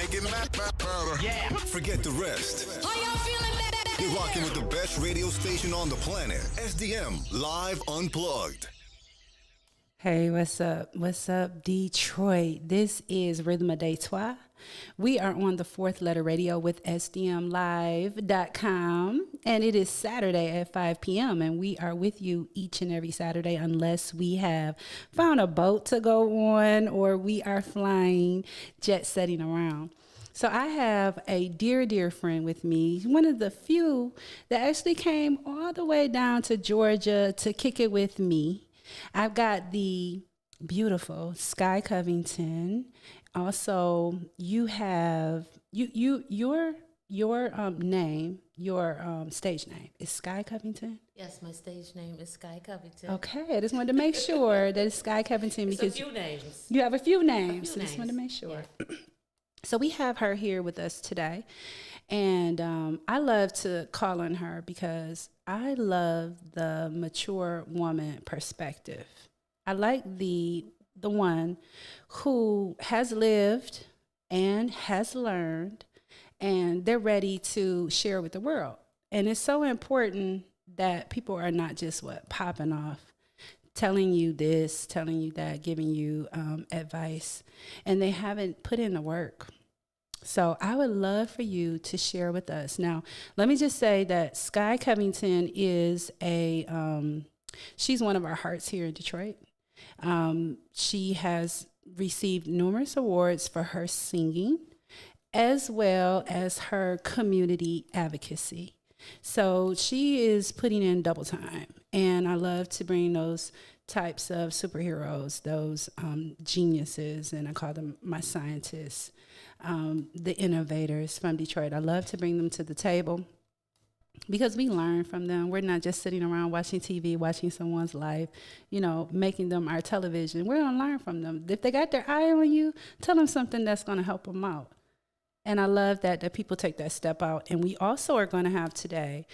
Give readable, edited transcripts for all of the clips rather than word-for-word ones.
make it better. Yeah. Forget the rest. Are y'all feeling that? You're rocking with the best radio station on the planet. SDM Live Unplugged. Hey, what's up? What's up, Detroit? This is Rhythm of Detroit. We are on the Fourth Letter Radio with SDMLive.com, and it is Saturday at 5 p.m., and we are with you each and every Saturday unless we have found a boat to go on or we are flying, jet setting around. So I have a dear friend with me, one of the few that actually came all the way down to Georgia to kick it with me. I've got the beautiful Sky Covington. Also, you have your name, your stage name is Sky Covington. Yes, my stage name is Sky Covington. Okay, I just wanted to make sure that it's Sky Covington because a few names. You have a few names. I Just wanted to make sure. Yeah. So we have her here with us today, and I love to call on her because I love the mature woman perspective. I like the one who has lived and has learned, and they're ready to share with the world. And it's so important that people are not just popping off, telling you this, telling you that, giving you advice, and they haven't put in the work. So I would love for you to share with us. Now, let me just say that Sky Covington is she's one of our hearts here in Detroit. She has received numerous awards for her singing as well as her community advocacy. So she is putting in double time. And I love to bring those types of superheroes, those geniuses, and I call them my scientists, the innovators from Detroit. I love to bring them to the table because we learn from them. We're not just sitting around watching TV, watching someone's life, making them our television. We're going to learn from them. If they got their eye on you, tell them something that's going to help them out. And I love that people take that step out. And we also are going to have today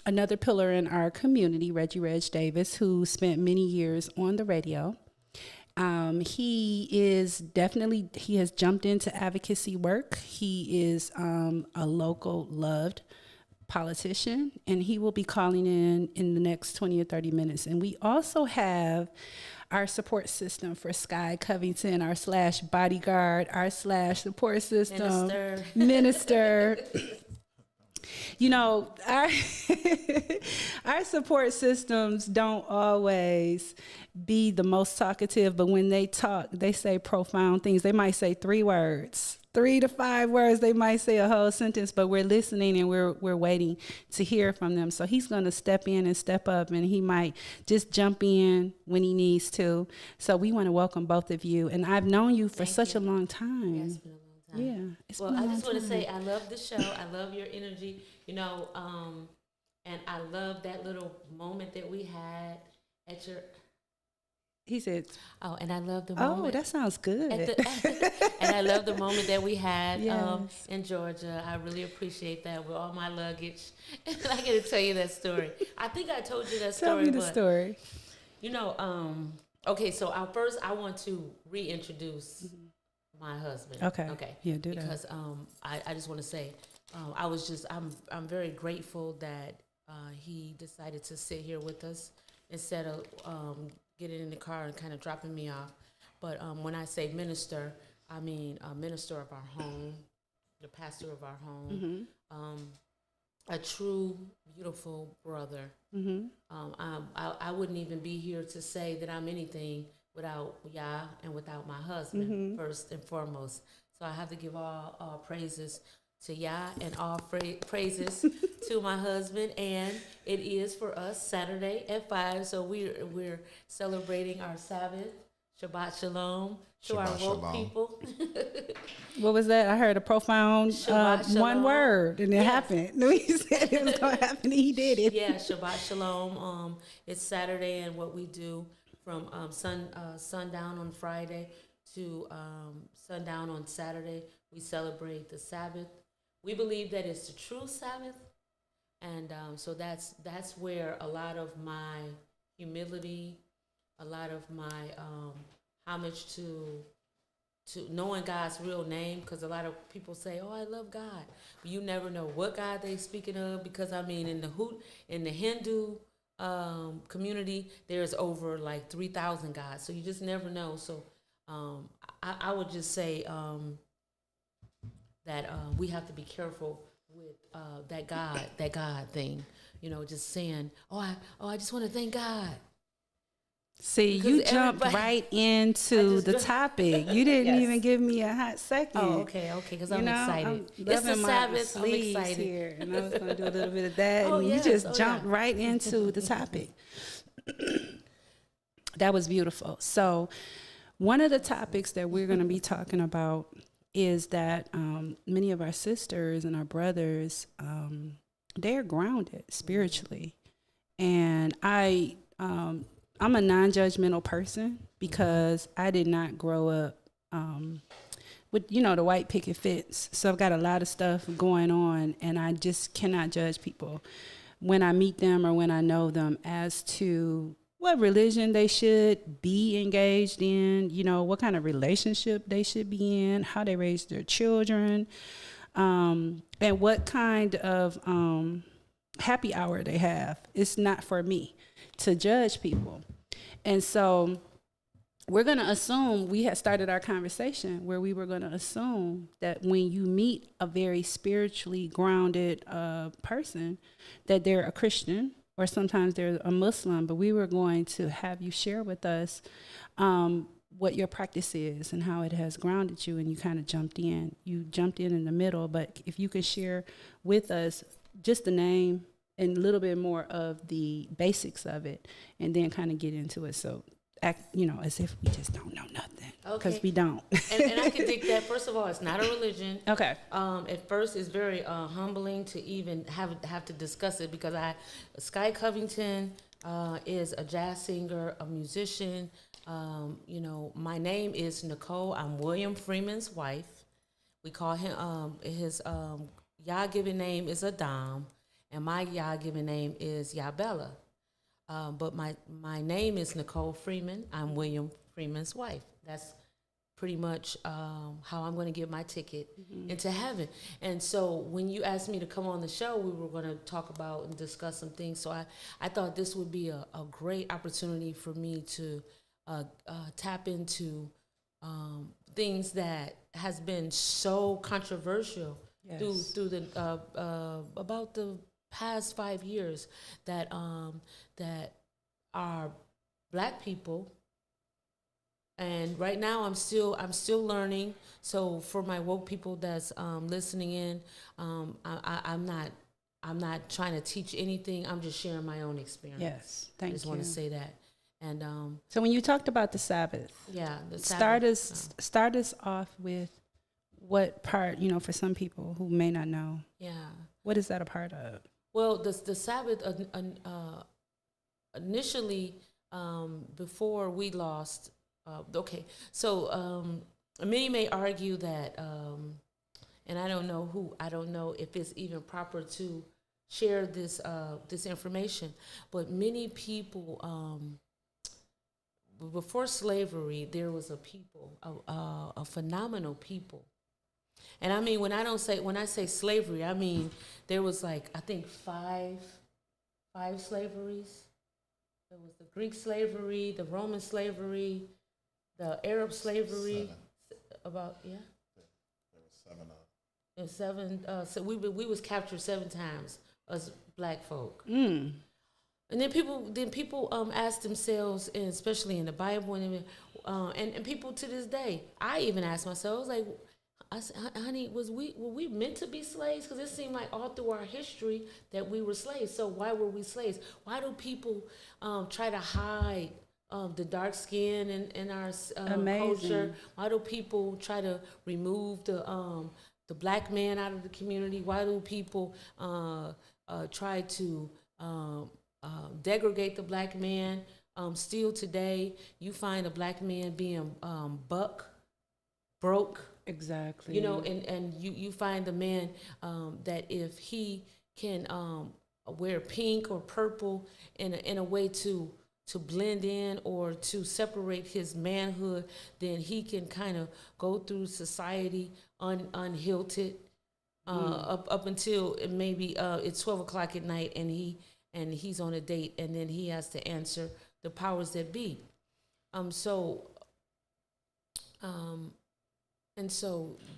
another pillar in our community, Reggie Reg Davis, who spent many years on the radio. He has jumped into advocacy work. He is a local loved politician, and he will be calling in the next 20 or 30 minutes. And we also have our support system for Sky Covington, our / bodyguard, our / support system. Minister. Our support systems don't always be the most talkative, but when they talk, they say profound things. They might say 3 words, 3 to 5 words. They might say a whole sentence, but we're listening and we're waiting to hear from them. So he's going to step in and step up, and he might just jump in when he needs to. So we want to welcome both of you. And I've known you for such a long time. Yeah, it's been a long time. Yeah. Well, I just want to say I love the show. I love your energy, and I love that little moment that we had at your... He said, "Oh, and I love the moment." Oh, that sounds good. And I love the moment that we had Yes. in Georgia. I really appreciate that with all my luggage. And I got to tell you that story. I think I told you that story. Tell me the story. Okay, so I want to reintroduce my husband. Okay. Yeah, do that. Because I just want to say, I'm very grateful that he decided to sit here with us instead of getting in the car and kind of dropping me off. But when I say minister, I mean a minister of our home, the pastor of our home, a true, beautiful brother. I wouldn't even be here to say that I'm anything without Yah and without my husband, first and foremost. So I have to give all praises to Yah and all praises to my husband. And it is for us Saturday at 5. So we're celebrating our Sabbath, Shabbat Shalom, to our woke people. What was that? I heard a profound Shabbat one Shalom. word, and it happened. No, he said it was going to happen, and he did it. Yeah, Shabbat Shalom. It's Saturday, and what we do from sundown on Friday to sundown on Saturday, we celebrate the Sabbath. We believe that it's the true Sabbath, and so that's where a lot of my humility, a lot of my homage to to knowing God's real name, because a lot of people say, "Oh, I love God," but you never know what God they speaking of. Because I mean, in the Hindu community, there's over like 3,000 gods, so you just never know. So I would just say that we have to be careful with that God thing. Just saying, I just want to thank God. See, Because you jumped right into the topic. You didn't Yes. even give me a hot second. Oh, okay, because I'm excited. I'm It's the loving my Sabbath. I'm sleeves excited. here, and I was going to do a little bit of that, Oh, and yes. you just Oh, jumped yeah. right into the topic. That was beautiful. So, one of the topics that we're going to be talking about is that many of our sisters and our brothers, they're grounded spiritually, and I'm a non-judgmental person because I did not grow up with the white picket fence. So I've got a lot of stuff going on, and I just cannot judge people when I meet them or when I know them as to what religion they should be engaged in, what kind of relationship they should be in, how they raise their children, and what kind of happy hour they have. It's not for me to judge people. And so we're going to assume, we had started our conversation where we were going to assume that when you meet a very spiritually grounded person, that they're a Christian or sometimes they're a Muslim, but we were going to have you share with us what your practice is and how it has grounded you, and you kind of jumped in. You jumped in the middle, but if you could share with us just the name and a little bit more of the basics of it, and then kind of get into it. So act, as if we just don't know nothing, because we don't. and I can dig that. First of all, it's not a religion. Okay. At first, it's very humbling to even have to discuss it, because Sky Covington is a jazz singer, a musician. My name is Nicole. I'm William Freeman's wife. We call him his Yah-given name is Adam, and my Yah-given name is Yabella. But my name is Nicole Freeman. I'm William Freeman's wife. That's pretty much how I'm going to get my ticket into heaven. And so when you asked me to come on the show, we were going to talk about and discuss some things. So I thought this would be a great opportunity for me to tap into things that has been so controversial through the about the past 5 years, that are Black people. And right now I'm still learning. So for my woke people that's listening in, I'm not trying to teach anything. I'm just sharing my own experience. Yes, thank you. I just want to say that. And so when you talked about the Sabbath, start us off with what part, for some people who may not know. Yeah. What is that a part of? Well, the Sabbath initially, before we lost. So many may argue that, and I don't know if it's even proper to share this information, but many people, before slavery, there was a people, a phenomenal people. And I mean, when I say slavery, I mean there was I think five slaveries. There was the Greek slavery, the Roman slavery, the Arab slavery. 7. There was 7. So we was captured 7 times as Black folk. Mm. And then people ask themselves, and especially in the Bible, and people to this day, I even ask myself, I said, honey, were we meant to be slaves? Because it seemed like all through our history that we were slaves. So why were we slaves? Why do people try to hide the dark skin in our culture? Why do people try to remove the Black man out of the community? Why do people try to degrade the Black man? Still today, you find a Black man being broke. Exactly. And you find the man that if he can wear pink or purple in a way to blend in or to separate his manhood, then he can kind of go through society unhilted up until maybe it's 12 o'clock at night, and he's on a date, and then he has to answer the powers that be. And so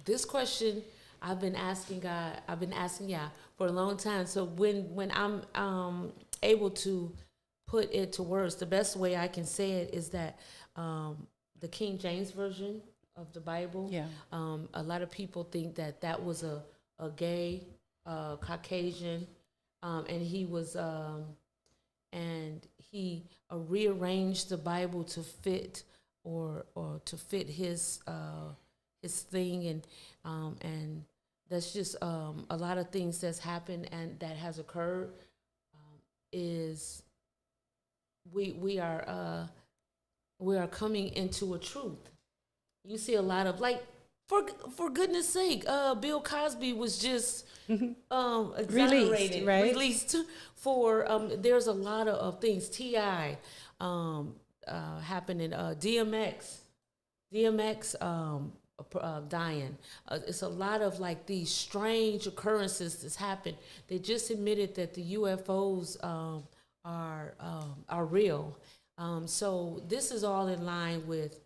this question I've been asking God, Yah for a long time. So when I'm able to put it to words, the best way I can say it is that the King James Version of the Bible, a lot of people think that was a gay Caucasian, and he was and he rearranged the Bible to fit or to fit his thing, and that's just a lot of things that's happened and that has occurred. Is we are coming into a truth. You see a lot of, like, for goodness sake, Bill Cosby was just exonerated, released for there's a lot of things. T.I. happening, DMX dying. It's a lot of like these strange occurrences that's happened. They just admitted that the UFOs are real. So this is all in line with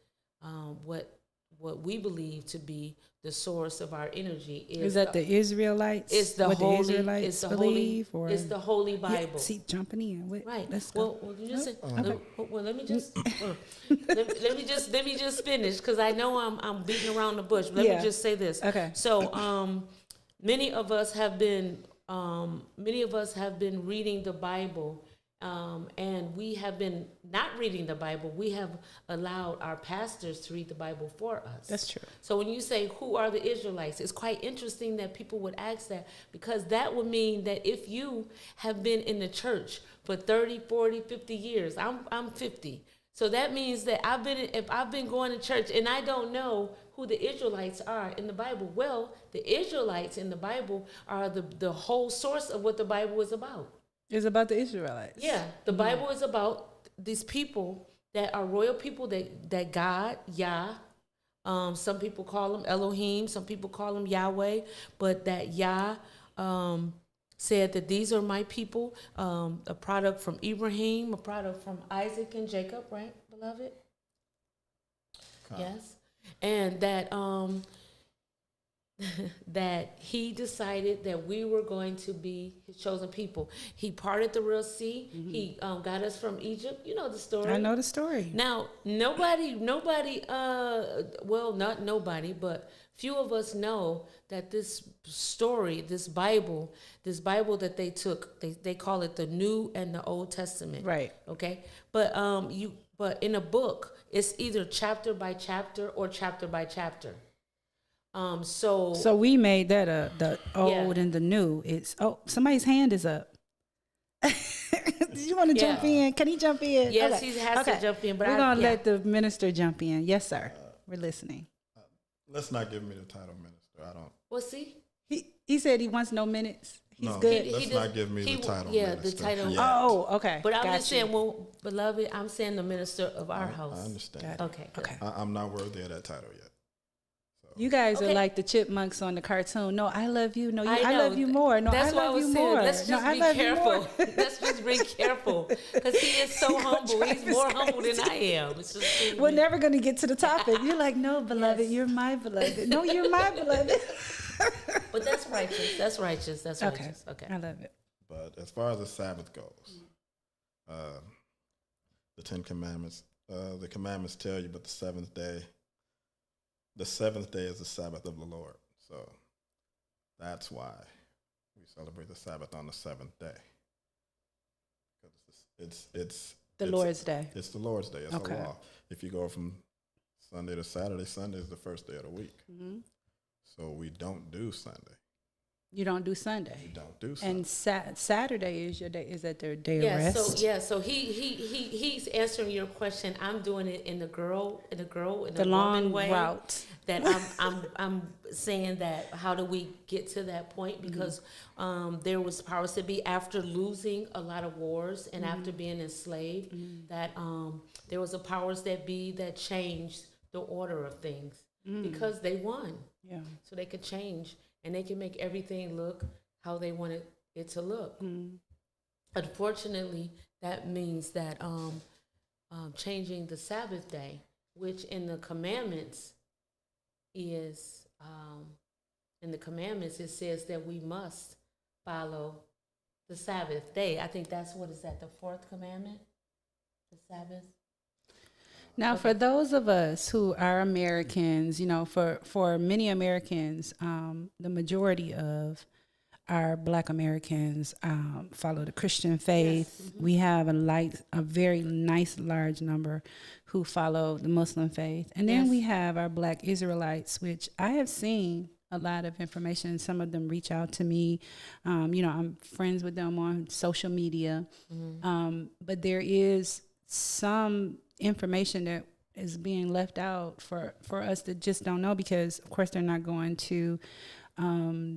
what we believe to be the source of our energy. Is that the Israelites? It's the what holy. The Israelites it's the believe, holy. or It's the Holy Bible. Yeah, see, jumping in. Right. Let's go. Well, you just let me just let me just finish, because I know I'm beating around the bush. Let me just say this. Okay. So many of us have been reading the Bible. And we have been not reading the Bible. We have allowed our pastors to read the Bible for us. That's true. So when you say, who are the Israelites? It's quite interesting that people would ask that, because that would mean that if you have been in the church for 30, 40, 50 years, I'm 50. So that means that if I've been going to church and I don't know who the Israelites are in the Bible, well, the Israelites in the Bible are the whole source of what the Bible is about. It's about the Israelites. Yeah, the Bible is about these people that are royal people that God, Yah, some people call him Elohim, some people call him Yahweh, but that Yah said that these are my people, a product from Ibrahim, a product from Isaac and Jacob, right, beloved? Yes. And that that he decided that we were going to be his chosen people. He parted the Red Sea. Mm-hmm. He got us from Egypt. You know the story. I know the story. Now, nobody, well, not nobody, but few of us know that this story, this Bible that they took, they call it the New and the Old Testament. Right. Okay. But but in a book, it's either chapter by chapter or chapter by chapter. So we made that the old and the new. It's somebody's hand is up. Do you want to jump in? Can he jump in? Yes, okay. He has to jump in. But we're gonna let the minister jump in. Yes, sir. We're listening. Let's not give me the title minister. I don't. Well, see, he said he wants no minutes. He's no, good. Let's not give me the title. Yeah, minister the title. yet. Oh, okay. But I'm just saying, well, beloved, I'm saying the minister of our house. I understand. Okay. Good. Okay. I'm not worthy of that title yet. You guys are like the chipmunks on the cartoon. No, I love you. No, I love you more. No, that's I love you more. Let's just be careful. Let's just be careful, because he is so humble. He's more humble than I am. It's just we're never going to get to the topic. You're like, no, beloved, you're my beloved. No, you're my beloved. But that's righteous. That's righteous. That's righteous. Okay. I love it. But as far as the Sabbath goes, the Ten Commandments, the commandments tell you, but the seventh day is the Sabbath of the Lord. So that's why we celebrate the Sabbath on the seventh day. Because it's Lord's Day. It's the Lord's Day. It's a law. If you go from Sunday to Saturday, Sunday is the first day of the week. Mm-hmm. So we don't do Sunday. You don't do Sunday. You don't do Sunday. And Saturday is your day. Is that their day Yeah, of rest? so he's answering your question. I'm doing it in the The long woman way. route. That I'm saying that how do we get to that point? Because there was powers that be after losing a lot of wars and after being enslaved, that there was a powers that be that changed the order of things because they won. Yeah. So they could change and they can make everything look how they wanted it to look. Unfortunately, that means that changing the Sabbath day, which in the commandments is, it says that we must follow the Sabbath day. I think that's what is that, the fourth commandment, the Sabbath. Now, for those of us who are Americans, for many Americans, the majority of our Black Americans follow the Christian faith. Yes. We have a very nice large number who follow the Muslim faith, and then we have our Black Israelites, which I have seen a lot of information. Some of them reach out to me. I'm friends with them on social media, but there is some information that is being left out for us that just don't know, because of course they're not going to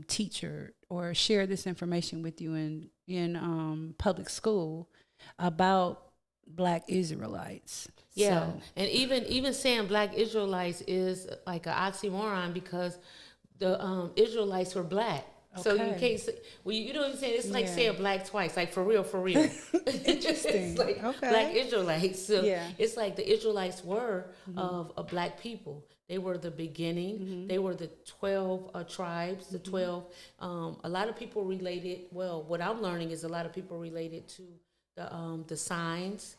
teach or share this information with you in public school about Black Israelites. Yeah, So, and even saying Black Israelites is like an oxymoron because the Israelites were Black. So you Okay. can't say, well, you know what I'm saying? It's like Yeah. saying Black twice, like for real. Interesting. It's like Okay. Black Israelites. So Yeah. it's like the Israelites were of a Black people. They were the beginning. They were the 12 tribes, the 12. A lot of people related, well, what I'm learning is a lot of people related to the signs,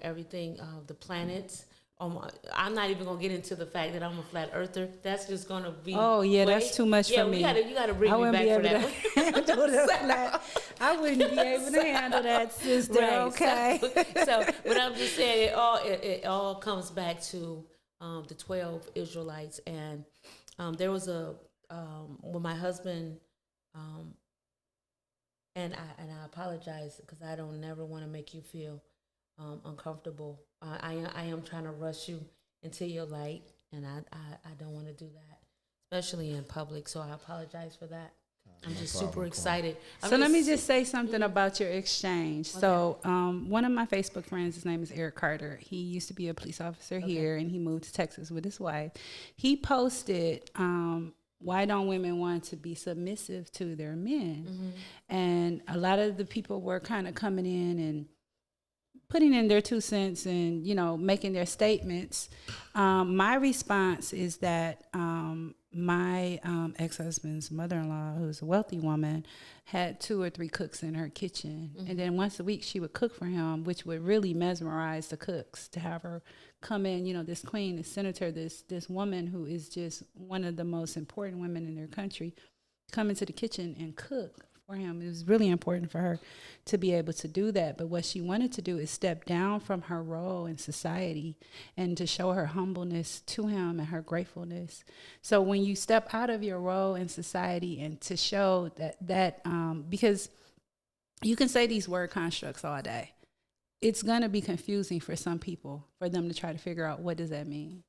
everything, the planets. I'm not even gonna get into the fact that I'm a flat earther. That's just gonna be. oh yeah, that's too much for me. You gotta bring I me wouldn't back be for able that. to handle that. I wouldn't be able to handle that, sister. Right. Okay. So, but I'm just saying, it all comes back to the 12 Israelites, and there was when my husband, and I apologize because I don't never want to make you feel uncomfortable. I am trying to rush you into your light, and I don't want to do that, especially in public. So I apologize for that. I'm just super excited. So let me just say something about your exchange. Okay. So one of my Facebook friends, his name is Eric Carter. He used to be a police officer here, and he moved to Texas with his wife. He posted, why don't women want to be submissive to their men? And a lot of the people were kind of coming in and putting in their 2 cents and, making their statements. My response is that my ex-husband's mother-in-law, who's a wealthy woman, had 2 or 3 cooks in her kitchen. And then once a week she would cook for him, which would really mesmerize the cooks to have her come in, this queen, this senator, this woman who is just one of the most important women in their country, come into the kitchen and cook for him. It was really important for her to be able to do that. But what she wanted to do is step down from her role in society and to show her humbleness to him and her gratefulness. So when you step out of your role in society and to show that because you can say these word constructs all day, it's going to be confusing for some people for them to try to figure out what does that mean.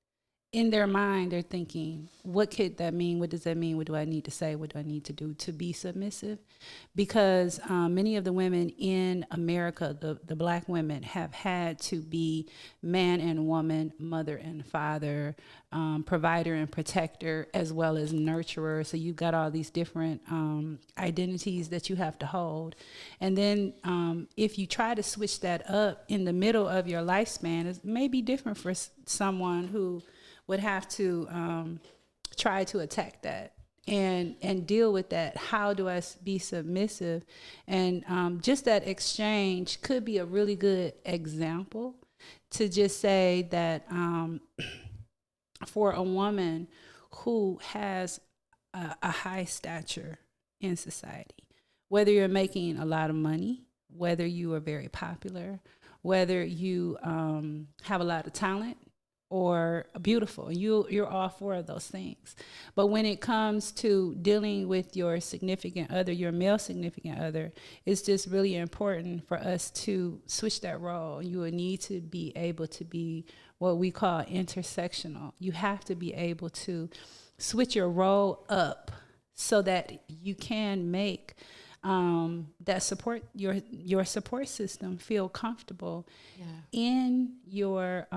In their mind, they're thinking, what could that mean? What does that mean? What do I need to say? What do I need to do to be submissive? Because many of the women in America, the Black women, have had to be man and woman, mother and father, provider and protector, as well as nurturer. So you've got all these different identities that you have to hold. And then if you try to switch that up in the middle of your lifespan, it may be different for someone who would have to try to attack that and deal with that. How do I be submissive? And just that exchange could be a really good example to just say that for a woman who has a high stature in society, whether you're making a lot of money, whether you are very popular, whether you have a lot of talent, or beautiful. You're all four of those things. But when it comes to dealing with your significant other, your male significant other, it's just really important for us to switch that role. You will need to be able to be what we call intersectional. You have to be able to switch your role up so that you can make that support your support system feel comfortable in your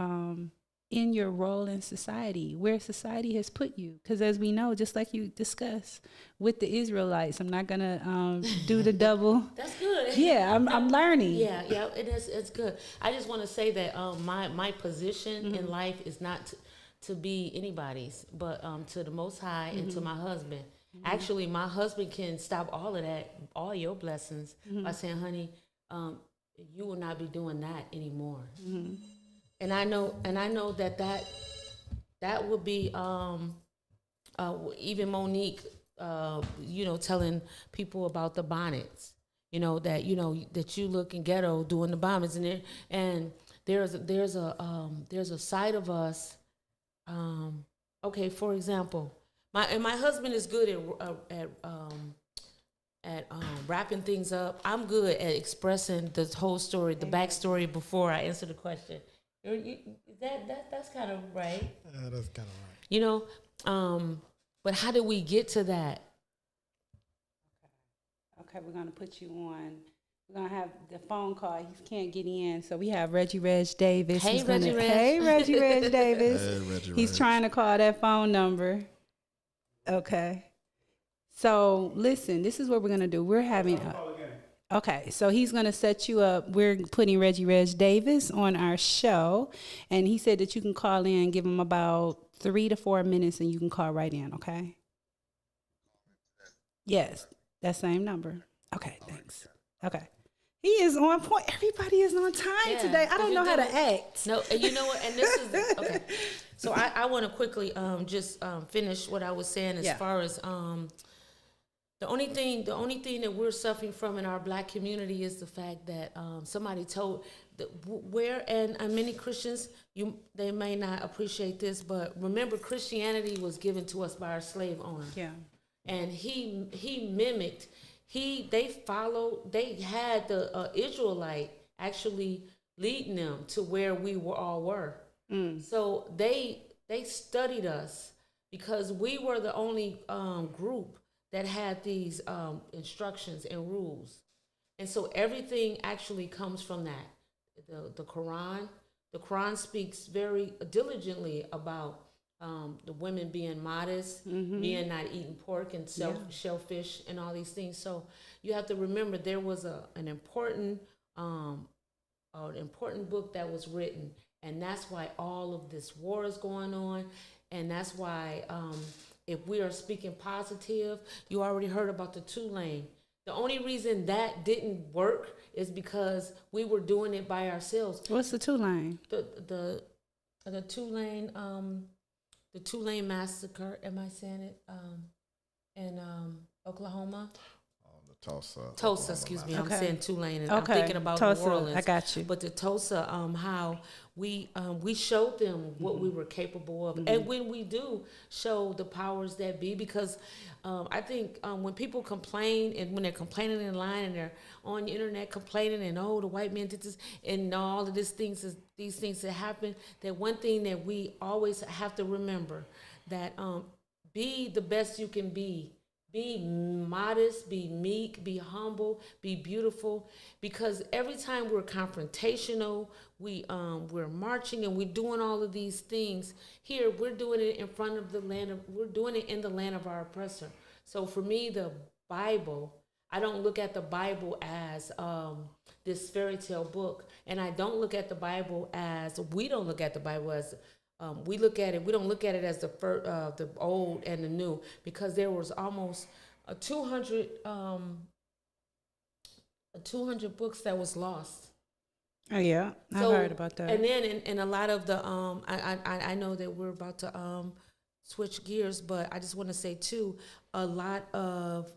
role in society, where society has put you. Because as we know, just like you discussed with the Israelites, I'm not gonna do the double. That's good. Yeah, I'm learning. Yeah, it's good. I just want to say that my position in life is not to be anybody's, but to the Most High and to my husband. Actually, my husband can stop all of that, all your blessings, by saying, "Honey, you will not be doing that anymore." And I know that would be even Monique, telling people about the bonnets. That you look in ghetto doing the bonnets, and there's a side of us. Okay, for example, my husband is good at wrapping things up. I'm good at expressing the whole story, the backstory before I answer the question. That's kind of right. Yeah, that's kind of right. But how did we get to that? Okay, we're gonna put you on. We're gonna have the phone call. He can't get in, so we have Reggie Reg Davis. Hey, Reggie Reg. Hey, Reggie Reg Davis. Hey, Reggie He's Reg. trying to call that phone number. Okay. So listen, this is what we're gonna do. We're having. Okay, so he's going to set you up. We're putting Reggie Reg Davis on our show, and he said that you can call in, give him about 3 to 4 minutes, and you can call right in, okay? Yes, that same number. Okay, thanks. Okay. He is on point. Everybody is on time today. I don't know how to act. No, and you know what? And this is, okay. So I want to quickly just finish what I was saying as far as... The only thing that we're suffering from in our Black community is the fact that somebody told and many Christians, they may not appreciate this, but remember, Christianity was given to us by our slave owner. Yeah, and he mimicked. They had the Israelite actually leading them to where we all were. So they studied us because we were the only group that had these instructions and rules. And so everything actually comes from that. The Quran speaks very diligently about the women being modest, men not eating pork and shellfish and all these things. So you have to remember there was an important book that was written, and that's why all of this war is going on, and that's why if we are speaking positive, you already heard about the two-lane. The only reason that didn't work is because we were doing it by ourselves. What's the two-lane? The two-lane the two-lane massacre. Am I saying it? In Oklahoma. Tulsa, excuse me. I'm saying Tulane, and I'm thinking about Tulsa. New Orleans. I got you. But the Tulsa, how we showed them what we were capable of, and when we do show the powers that be, because I think when people complain, and when they're complaining in line and they're on the internet complaining, and the white man did this, and all of these things that happen, that one thing that we always have to remember, that be the best you can be. Be modest, be meek, be humble, be beautiful. Because every time we're confrontational, we're marching and we're doing all of these things. Here, we're doing it in front of we're doing it in the land of our oppressor. So for me, the Bible, I don't look at the Bible as this fairy tale book. And I don't look at the Bible as, we don't look at the Bible as, we look at it. We don't look at it as the old and the new, because there was almost 200 books that was lost. Oh yeah, I heard about that. And then in a lot of the I know that we're about to switch gears, but I just want to say too, a lot of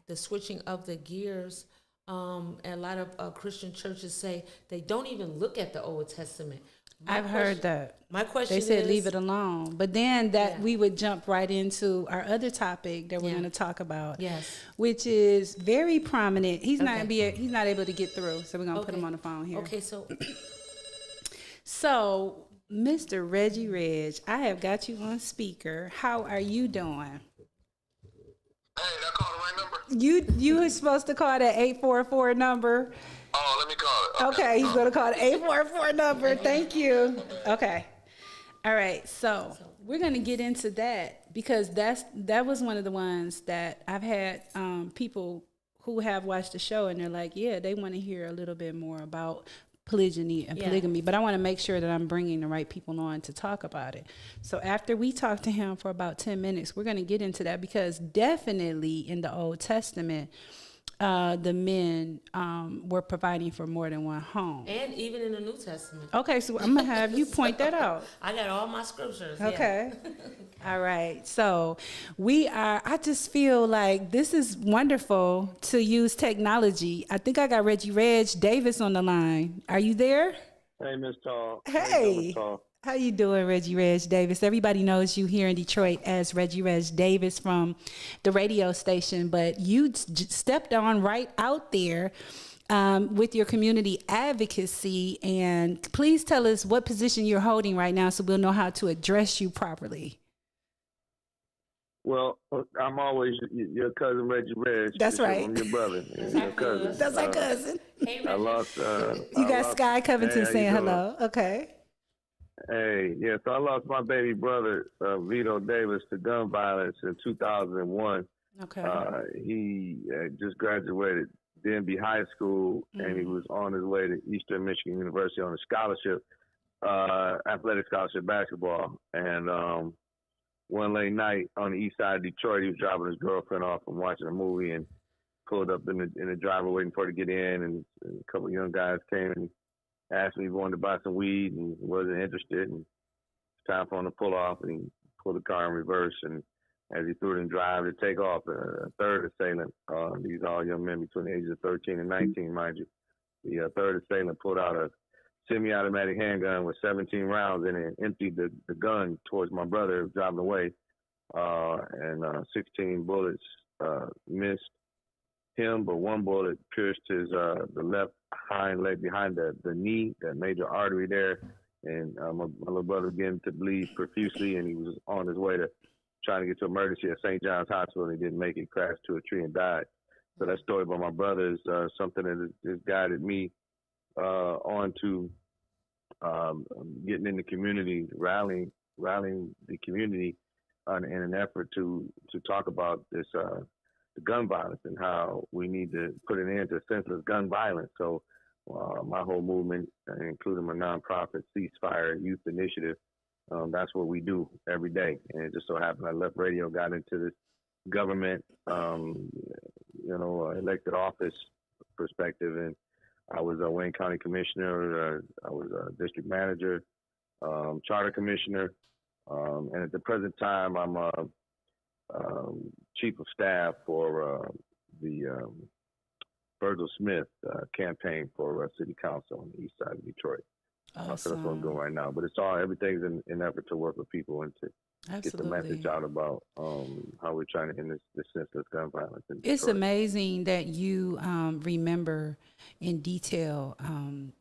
the switching of the gears. And a lot of Christian churches say they don't even look at the Old Testament. I've heard that. My question They said is, leave it alone. But then that Yeah. we would jump right into our other topic that we're Yeah. going to talk about. Yes. Which is very prominent. He's Okay. he's not able to get through. So we're going to put Okay. him on the phone here. Okay, so So, Mr. Reggie Reg, I have got you on speaker. How are you doing? Hey, that call the right number? You were supposed to call that 844 number. Oh, let me call it. Okay, he's going to call the 844 number. Thank you. Okay. All right. So we're going to get into that because that was one of the ones that I've had people who have watched the show and they're like, yeah, they want to hear a little bit more about polygyny and polygamy, but I want to make sure that I'm bringing the right people on to talk about it. So after we talk to him for about 10 minutes, we're going to get into that because definitely in the Old Testament, the men were providing for more than one home. and even in the New Testament, Okay, so I'm going to have you point that out. I got all my scriptures. Okay. All right. So I just feel like this is wonderful to use technology. I think I got Reggie Reg Davis on the line. Are you there? Hey, Miss Tall. Hey. How you doing, Reggie Reg Davis? Everybody knows you here in Detroit as Reggie Reg Davis from the radio station, but you stepped on right out there with your community advocacy. And please tell us what position you're holding right now so we'll know how to address you properly. Well, I'm always your cousin Reggie Reg. That's right. I'm your brother. Your cousin. That's our cousin. Hey, I Reggie. lost. You got Sky Covington Hey, how you saying doing? hello. Okay. Hey, yeah. So I lost my baby brother, Vito Davis, to gun violence in 2001. Okay. He just graduated Denby High School, and he was on his way to Eastern Michigan University on a scholarship, athletic scholarship basketball. And one late night on the east side of Detroit, he was dropping his girlfriend off from watching a movie and pulled up in the driveway waiting for her to get in. And a couple of young guys came and asked me if he wanted to buy some weed and wasn't interested. And it's time for him to pull off, and he pulled the car in reverse. And as he threw it in drive to take off, a third assailant, these are all young men between the ages of 13 and 19, mind you. The third assailant pulled out a semi-automatic handgun with 17 rounds in it and emptied the gun towards my brother who was driving away. And 16 bullets missed him, but one bullet pierced his the left hind leg behind the knee, that major artery there. And my little brother began to bleed profusely, and he was on his way to trying to get to emergency at St. John's Hospital, and he didn't make it, crashed to a tree and died. So that story about my brother is something that has guided me on to getting in the community, rallying the community in an effort to talk about this the gun violence and how we need to put an end to senseless gun violence. So my whole movement, including my nonprofit Ceasefire Youth Initiative, that's what we do every day. And it just so happened I left radio, got into this government, elected office perspective, and I was a Wayne County Commissioner, I was a district manager, charter commissioner, and at the present time, I'm chief of staff for the Virgil Smith campaign for city council on the east side of Detroit. Awesome. So that's what I'm doing right now. But everything's in an effort to work with people and to get the message out about how we're trying to end this senseless gun violence in Detroit. It's amazing that you remember in detail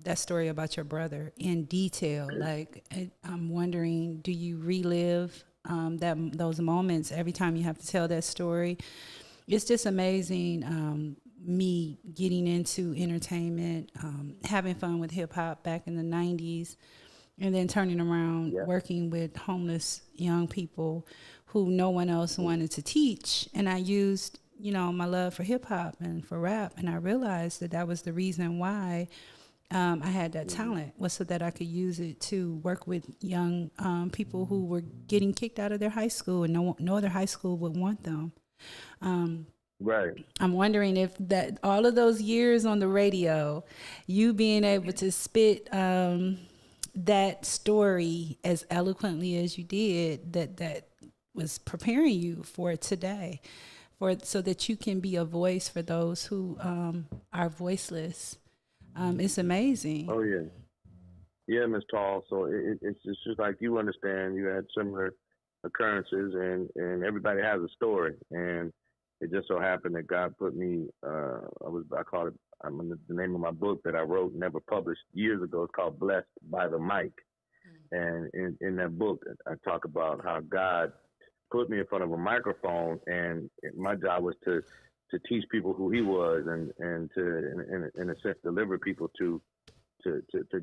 that story about your brother in detail. Like, I'm wondering, do you relive those moments every time you have to tell that story? It's just amazing. Me getting into entertainment, having fun with hip hop back in the 90s, and then turning around working with homeless young people who no one else wanted to teach. And I used, my love for hip hop and for rap. And I realized that was the reason why I had that talent, was so that I could use it to work with young people who were getting kicked out of their high school and no other high school would want them. Right. I'm wondering if that all of those years on the radio, you being able to spit that story as eloquently as you did, that was preparing you for today, so that you can be a voice for those who are voiceless. It's amazing. Oh yeah. Yeah, Miss Tall. So it's just like you understand. You had similar occurrences, and everybody has a story. And it just so happened that God put me. I call it. The name of my book that I wrote, never published years ago. It's called "Blessed by the Mic." And in that book, I talk about how God put me in front of a microphone, and my job was to teach people who He was, and to in a sense deliver people to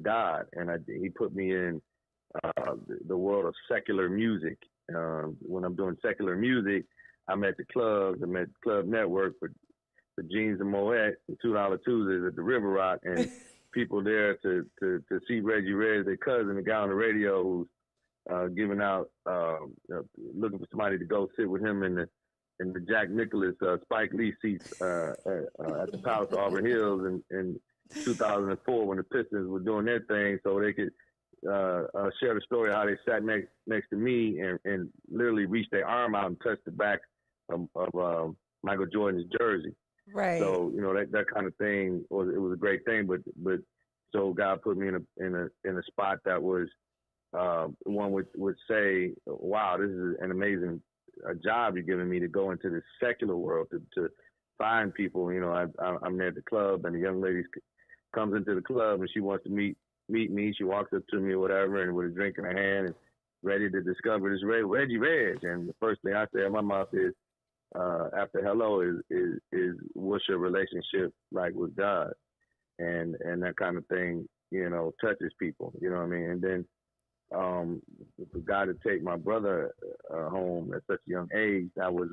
God. And He put me in the world of secular music. When I'm doing secular music, I'm at the clubs. I'm at Club Network for jeans and Moet and $2 Tuesdays at the River Rock, and people there to see Reggie Reg, their cousin, the guy on the radio who's giving out, looking for somebody to go sit with him in the Jack Nicklaus Spike Lee seats at the Palace of Auburn Hills in 2004 when the Pistons were doing their thing, so they could share the story of how they sat next to me and literally reached their arm out and touched the back of Michael Jordan's jersey. Right. So that kind of thing was a great thing, but so God put me in a spot that was one would say, wow, this is an amazing job you're giving me to go into the secular world to find people. I'm there at the club, and the young lady comes into the club and she wants to meet me. She walks up to me or whatever, and with a drink in her hand, and ready to discover this Reggie Reg. And the first thing I say in my mouth is, after hello is what's your relationship like with God, and that kind of thing, touches people, you know what I mean? And then for God to take my brother home at such a young age, that was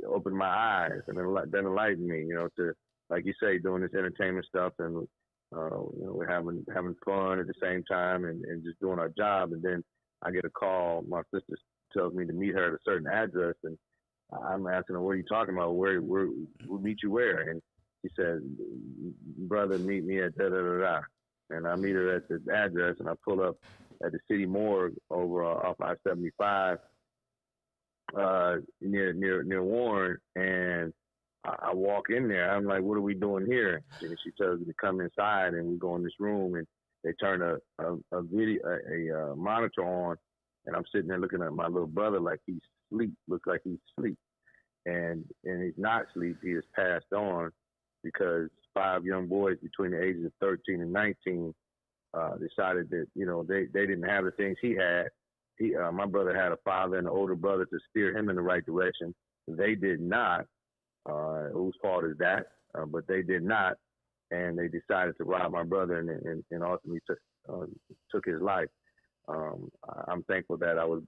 opened my eyes and then enlightened me, to, like you say, doing this entertainment stuff, and we're having fun at the same time and just doing our job. And then I get a call. My sister tells me to meet her at a certain address, and I'm asking her, what are you talking about? Where we'll meet you where? And she said, brother, meet me at da-da-da-da. And I meet her at the address, and I pull up at the city morgue over off I-75 near Warren, and I walk in there. I'm like, what are we doing here? And she tells me to come inside, and we go in this room, and they turn a video, a monitor on, and I'm sitting there looking at my little brother like he's asleep, looks like he's asleep. And he's not asleep. He has passed on because 5 young boys between the ages of 13 and 19 decided that, they didn't have the things he had. My brother had a father and an older brother to steer him in the right direction. They did not. Whose fault is that? But they did not. And they decided to rob my brother and ultimately took his life. I'm thankful that I was,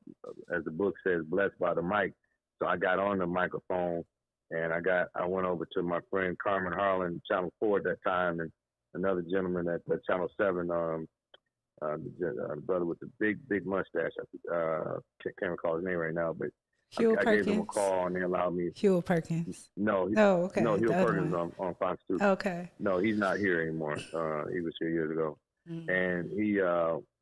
as the book says, blessed by the mic. So I got on the microphone, and I went over to my friend Carmen Harlan, Channel 4 at that time, and another gentleman at Channel 7, the brother with the big mustache. Can't recall his name right now, but I gave him a call, and they allowed me. Hugh Perkins. No. Okay. No, Hugh Perkins on Fox 2. Okay. No, he's not here anymore. He was here years ago. Mm-hmm. And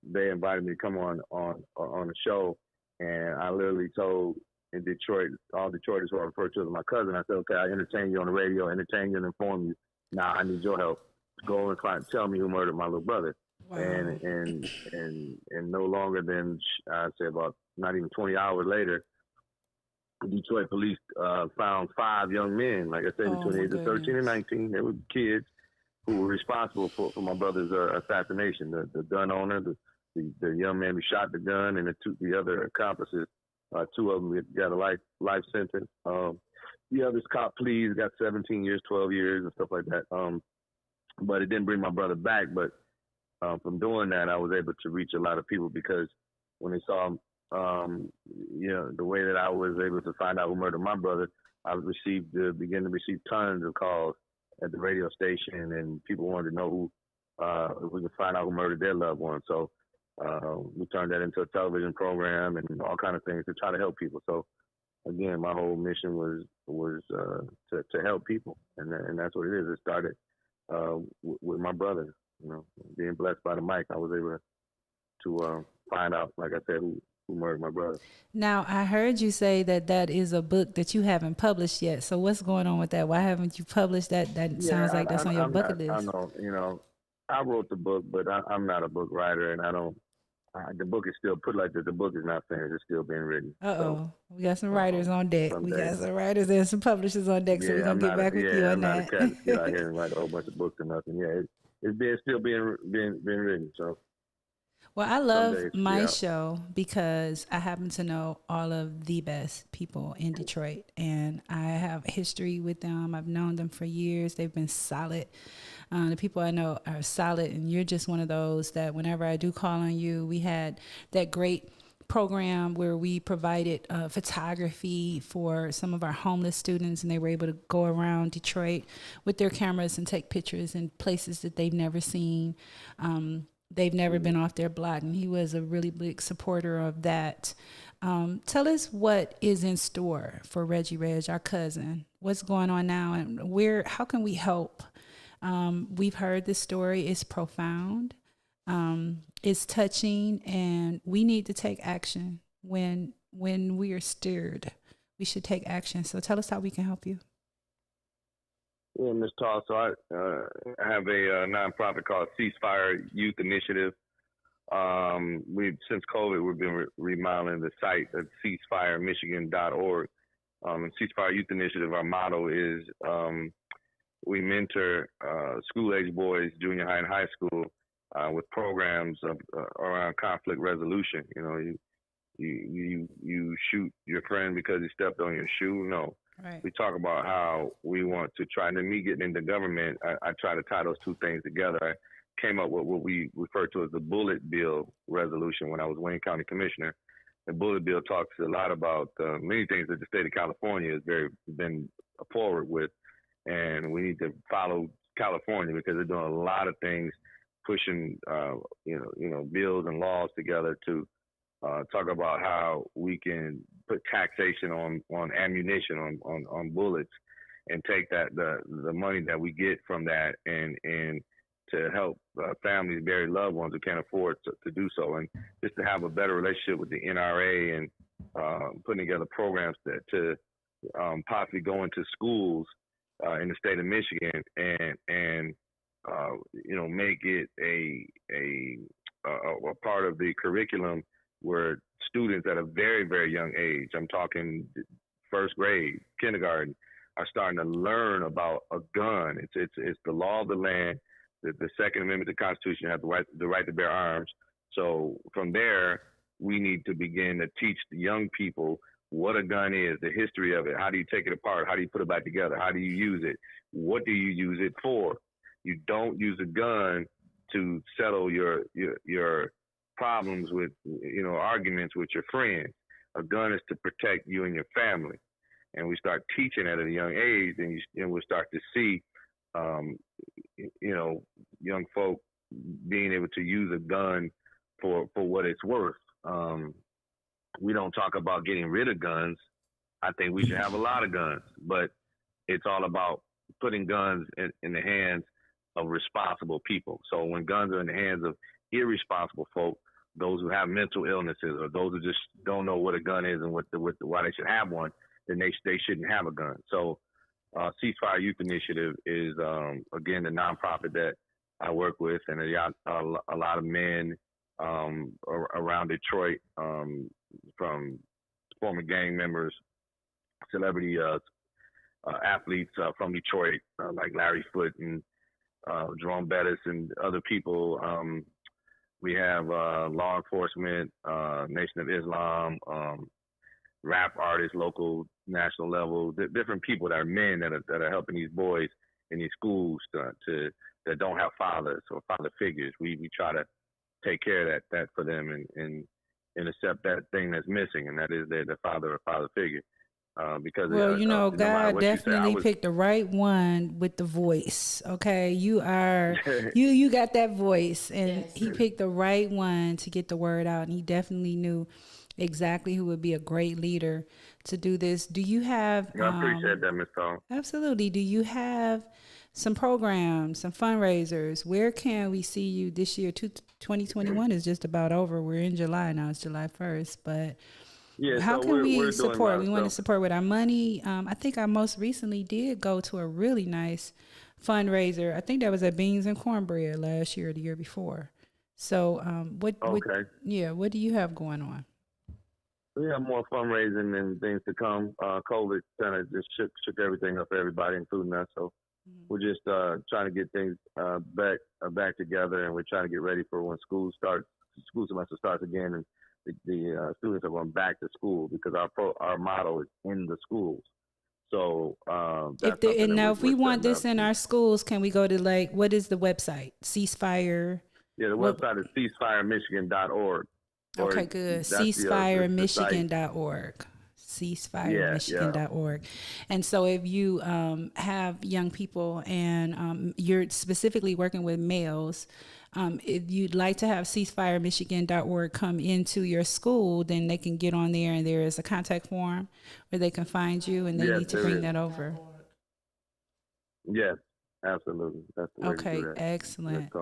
they invited me to come on the show, and I literally told in Detroit, all Detroiters who I refer to as my cousin, I said, okay, I entertain you on the radio, entertain you and inform you. Now I need your help. Go and tell me who murdered my little brother. Wow. And no longer than, I'd say about not even 20 hours later, the Detroit police found 5 young men, like I said, between the ages of 13 and 19. They were kids who were responsible for my brother's assassination. The gun owner, the young man who shot the gun, and the other accomplices. 2 of them got a life sentence. The others cop pleas, got 17 years, 12 years, and stuff like that. But it didn't bring my brother back. But from doing that, I was able to reach a lot of people because when they saw, the way that I was able to find out who murdered my brother, I began to receive tons of calls at the radio station, and people wanted to know who, if we could find out who murdered their loved one. So we turned that into a television program and all kind of things to try to help people. So again, my whole mission was to help people, and that's what it is. It started with my brother, being blessed by the mic. I was able to find out, like I said, who murdered my brother. Now, I heard you say that is a book that you haven't published yet. So what's going on with that? Why haven't you published that? That sounds like that's on your bucket list. I know, I wrote the book, but I'm not a book writer, and I don't. The book is still put like this. The book is not finished. It's still being written. So, we got some writers on deck. Someday. We got some writers and some publishers on deck. So we're gonna get back with you on that. I'm not a cat to get out here and write a whole bunch of books or nothing. Yeah, it's still being written. So. Well, I love my show because I happen to know all of the best people in Detroit, and I have history with them. I've known them for years. They've been solid. The people I know are solid, and you're just one of those that whenever I do call on you, we had that great program where we provided photography for some of our homeless students, and they were able to go around Detroit with their cameras and take pictures in places that they've never seen. They've never been off their block, and he was a really big supporter of that. Tell us what is in store for Reggie Reg, our cousin. What's going on now, and how can we help? We've heard this story. It's profound. It's touching, and we need to take action. When we are stirred, we should take action. So tell us how we can help you. Yeah, Ms. Tall. So I have a nonprofit called Ceasefire Youth Initiative. Since COVID, we've been remodeling the site at ceasefiremichigan.org. Ceasefire Youth Initiative, our motto is we mentor school-age boys, junior high and high school, with programs around conflict resolution. You know, you shoot your friend because he stepped on your shoe. No. Right. We talk about how we want to try, and then me getting into government, I try to tie those two things together. I came up with what we refer to as the bullet bill resolution when I was Wayne County Commissioner. The bullet bill talks a lot about many things that the state of California has been forward with, and we need to follow California because they're doing a lot of things, pushing bills and laws together to talk about how we can put taxation on ammunition, on bullets, and take the money that we get from that and to help families bury loved ones who can't afford to do so, and just to have a better relationship with the NRA and putting together programs to possibly go into schools in the state of Michigan and make it a part of the curriculum where students at a very, very young age, I'm talking first grade, kindergarten, are starting to learn about a gun. It's the law of the land. The Second Amendment to the Constitution has the right to bear arms. So from there, we need to begin to teach the young people what a gun is, the history of it. How do you take it apart? How do you put it back together? How do you use it? What do you use it for? You don't use a gun to settle your problems with, arguments with your friends. A gun is to protect you and your family. And we start teaching at a young age, and we'll start to see, young folk being able to use a gun for what it's worth. We don't talk about getting rid of guns. I think we should have a lot of guns, but it's all about putting guns in the hands of responsible people. So when guns are in the hands of irresponsible folk, those who have mental illnesses or those who just don't know what a gun is and why they should have one, then they shouldn't have a gun. So Ceasefire Youth Initiative is, again, the nonprofit that I work with, and a lot of men around Detroit, from former gang members, celebrity athletes from Detroit, like Larry Foote and Jerome Bettis and other people. We have law enforcement, Nation of Islam, rap artists, local, national level, different people that are men that are helping these boys in these schools that don't have fathers or father figures. We try to take care of that for them and accept that thing that's missing, and that is the father or father figure. Because God definitely picked the right one with the voice. Okay, you are you got that voice, and yes, he picked the right one to get the word out, and he definitely knew exactly who would be a great leader to do this. Do you have? I appreciate that, Ms. Tong. Absolutely. Do you have some programs, some fundraisers? Where can we see you this year? 2021 is just about over. We're in July now. It's July 1st, but. Yeah, how can we support? We want to support with our money. I think I most recently did go to a really nice fundraiser. I think that was at Beans and Cornbread last year or the year before. So what do you have going on? We have more fundraising and things to come. COVID kind of just shook everything up for everybody, including us. So we're just trying to get things back together, and we're trying to get ready for when school semester starts again, and the students are going back to school, because our motto is in the schools. So if we want this in our schools, can we go to what is the website? Ceasefire. Yeah, the website is ceasefiremichigan.org. Okay, good. Ceasefiremichigan.org. Ceasefiremichigan.org. And so if you have young people and you're specifically working with males, if you'd like to have ceasefiremichigan.org come into your school, then they can get on there, and there is a contact form where they can find you, and they need to bring that over. Yes. Absolutely. That's the way okay, to do that.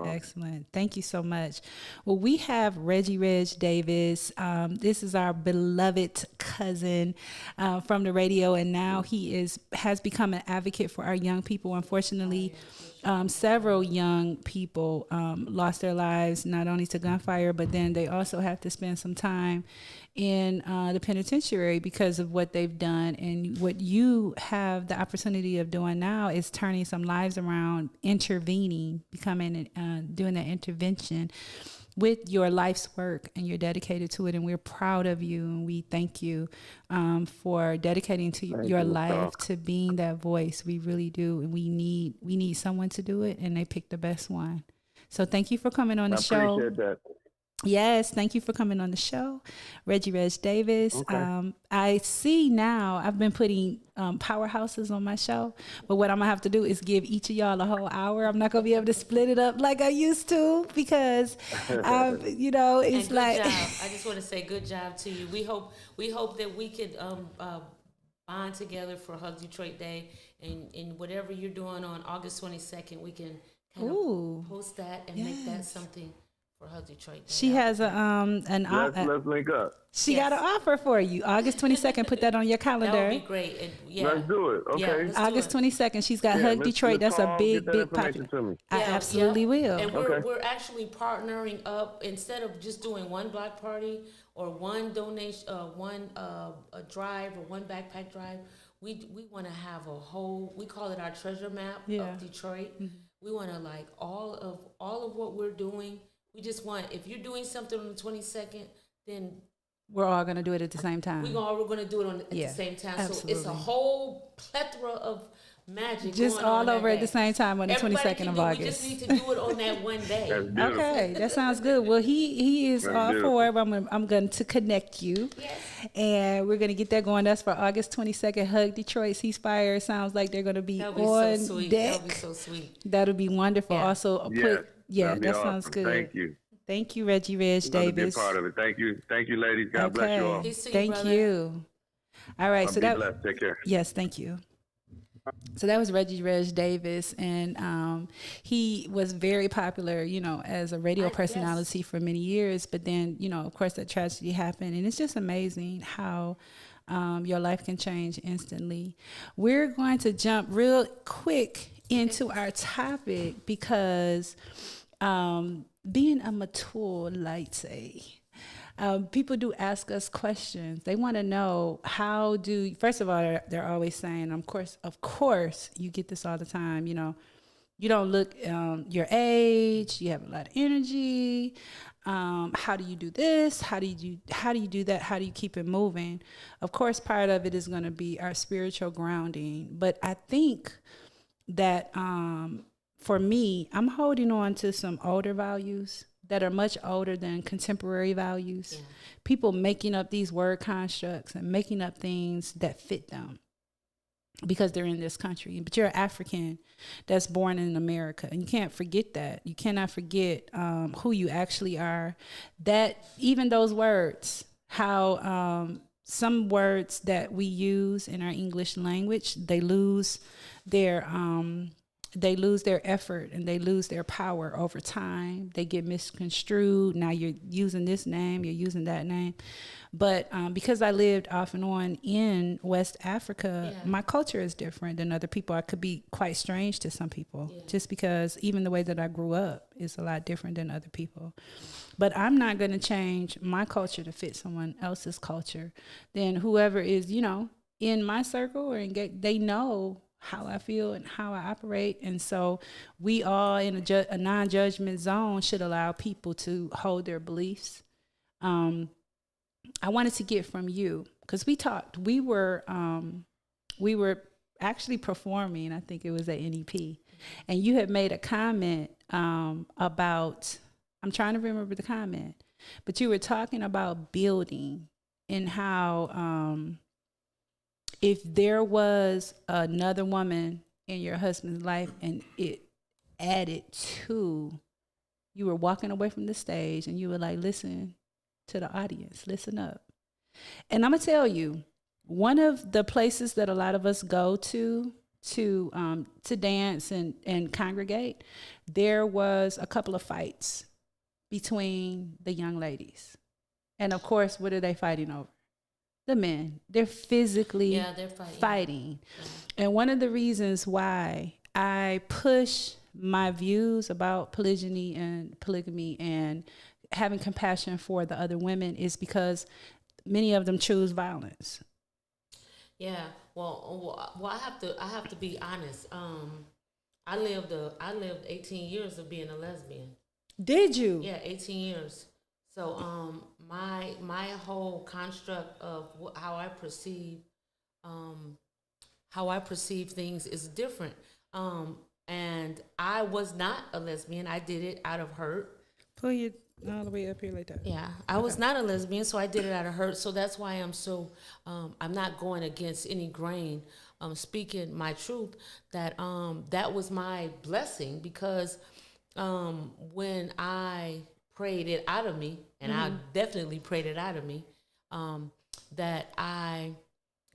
Excellent. Thank you so much. Well, we have Reggie Reg Davis. This is our beloved cousin from the radio, and now he has become an advocate for our young people. Unfortunately, several young people lost their lives not only to gunfire, but then they also have to spend some time in the penitentiary because of what they've done. And what you have the opportunity of doing now is turning some lives around, intervening, becoming doing that intervention with your life's work, and you're dedicated to it, and we're proud of you, and we thank you for dedicating to your life to being that voice. We really do, and we need someone to do it, and they picked the best one. So thank you for coming on the show. I appreciate that. Yes, thank you for coming on the show, Reggie Reg Davis. Okay. I see now I've been putting powerhouses on my show, but what I'm gonna have to do is give each of y'all a whole hour. I'm not gonna be able to split it up like I used to, because it's like. Job. I just want to say good job to you. We hope that we could bond together for Hug Detroit Day, and whatever you're doing on August 22nd, we can kind of post that and make that something for Hug Detroit Day. She has let's link up. She got an offer for you. August 22nd. Put that on your calendar. That would be great. And, let's do it. Okay. August 22nd. She's got Hug Detroit. That's a big pocket. I absolutely will. And we're actually partnering up, instead of just doing one block party or one donation, one a drive or one backpack drive. We want to have a whole. We call it our treasure map of Detroit. Mm-hmm. We want to all of what we're doing. We just want, if you're doing something on the 22nd, then we're all going to do it at the same time. We're going to do it at the same time. Absolutely. So it's a whole plethora of magic just going all on over at the same time on the 22nd of August. We just need to do it on that one day. Okay, that sounds good. Well, he is all for it. I'm going to connect you. Yes. And we're going to get that going. That's for August 22nd. Hug Detroit, Ceasefire. Sounds like they're going to be on deck. That'll be so sweet. That'll be wonderful. Yeah. Also, that sounds good. Thank you. Thank you, Reggie Reg Davis. Be a part of it. Thank you, ladies. God bless you all. Thank you. All right, so that. Blessed. Take care. Yes, thank you. So that was Reggie Reg Davis, and he was very popular, as a radio personality for many years. But then, of course, that tragedy happened, and it's just amazing how your life can change instantly. We're going to jump real quick into our topic because being a mature lady, people do ask us questions. They want to know first of all, they're always saying, of course, you get this all the time, you don't look your age, you have a lot of energy. How do you do this? How do you do that? How do you keep it moving? Of course, part of it is going to be our spiritual grounding. But I think that for me, I'm holding on to some older values that are much older than contemporary values. Yeah. People making up these word constructs and making up things that fit them because they're in this country. But you're an African that's born in America, and you can't forget that. You cannot forget who you actually are. That even those words, how some words that we use in our English language, they lose their they lose their effort and they lose their power over time. They get misconstrued. Now you're using this name, you're using that name. But because I lived off and on in West Africa, my culture is different than other people. I could be quite strange to some people just because even the way that I grew up is a lot different than other people. But I'm not going to change my culture to fit someone else's culture. Then whoever is, you know, in my circle or they know how I feel and how I operate. And so we all in a non-judgment zone should allow people to hold their beliefs. I wanted to get from you, because we talked, we were actually performing, I think it was at NEP, and you had made a comment about, I'm trying to remember the comment, but you were talking about building and how if there was another woman in your husband's life and it added to, you were walking away from the stage and you were like, listen to the audience, listen up. And I'm gonna tell you, one of the places that a lot of us go to dance and congregate, there was a couple of fights between the young ladies. And of course, what are they fighting over? The men. They're physically they're fighting. Yeah. And one of the reasons why I push my views about polygyny and polygamy and having compassion for the other women is because many of them choose violence. Yeah. Well, I have to be honest. I lived 18 years of being a lesbian. Did you? Yeah, 18 years. So my whole construct of how I perceive things is different. And I was not a lesbian. I did it out of hurt. Pull you all the way up here like that. Yeah, I was not a lesbian, so I did it out of hurt. So that's why I'm so I'm not going against any grain. Speaking my truth, that was my blessing, because when I prayed it out of me, and I definitely prayed it out of me, that I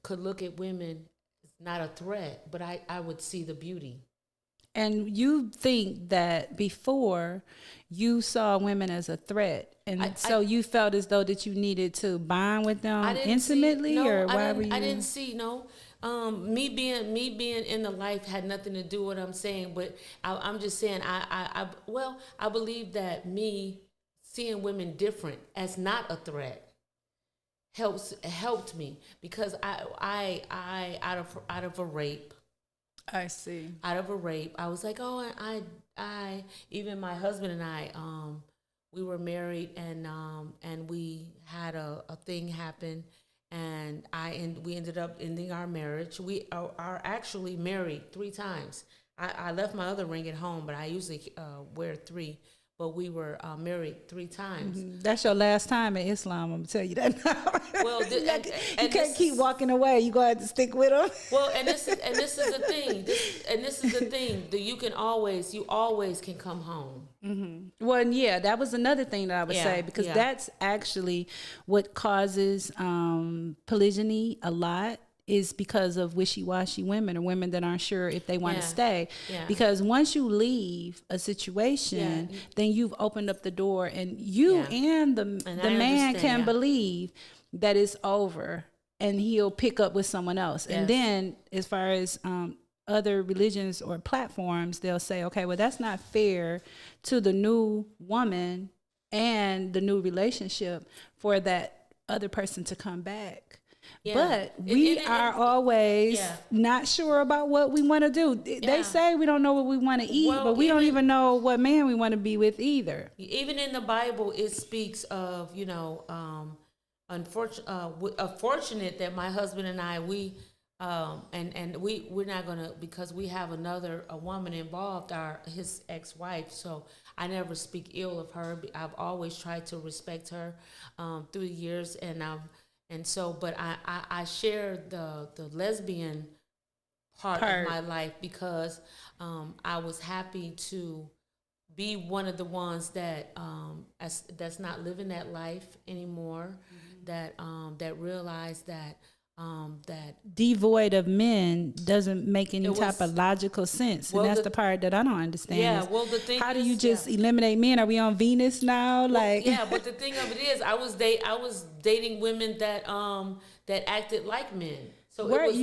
could look at women as not a threat, but I would see the beauty. And you think that before you saw women as a threat, and so you felt as though that you needed to bond with them intimately, or why were you? I didn't see me being in the life had nothing to do with what I'm saying, but I'm just saying I believe that me seeing women different as not a threat helped me, because I out of a rape. I see. Out of a rape, I was like, oh, I even my husband and I, we were married, and we had a thing happen, and we ended up ending our marriage. We are actually married 3 times. I left my other ring at home, but I usually wear 3. But we were married 3 times. Mm-hmm. That's your last time in Islam. I'm gonna tell you that now. Well, you can't keep walking away. You gonna have to stick with them. Well, and this is the thing. This is the thing that you always can come home. Mm-hmm. Well, yeah, that was another thing that I would say, because that's actually what causes polygyny a lot. Is because of wishy-washy women, or women that aren't sure if they want to stay. Yeah. Because once you leave a situation, then you've opened up the door, and you and the man can believe that it's over, and he'll pick up with someone else. Yes. And then as far as other religions or platforms, they'll say, okay, well, that's not fair to the new woman and the new relationship for that other person to come back. Yeah. But we are always not sure about what we want to do. They say we don't know what we want to eat, but we don't even know what man we want to be with either. Even in the Bible, it speaks of, unfortunate that my husband and I, we're not gonna, because we have a woman involved, his ex-wife. So I never speak ill of her. I've always tried to respect her through the years, but I share the lesbian part of my life, because I was happy to be one of the ones that that's not living that life anymore, that realized that that devoid of men doesn't make any type of logical sense, well, and that's the part that I don't understand. Yeah, well, the thing how do is, you just eliminate men? Are we on Venus now? Like, yeah, but the thing of it is, I was dating women that that acted like men. So it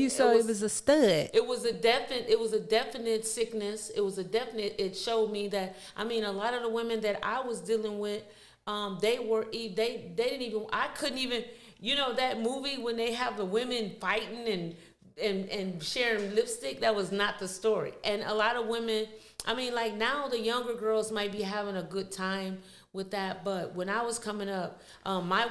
was a stud. It was a definite sickness. It showed me that, I mean, a lot of the women that I was dealing with, they didn't even, I couldn't even, you know, that movie when they have the women fighting and sharing lipstick, that was not the story. And a lot of women, I mean, like now the younger girls might be having a good time with that, but when I was coming up, my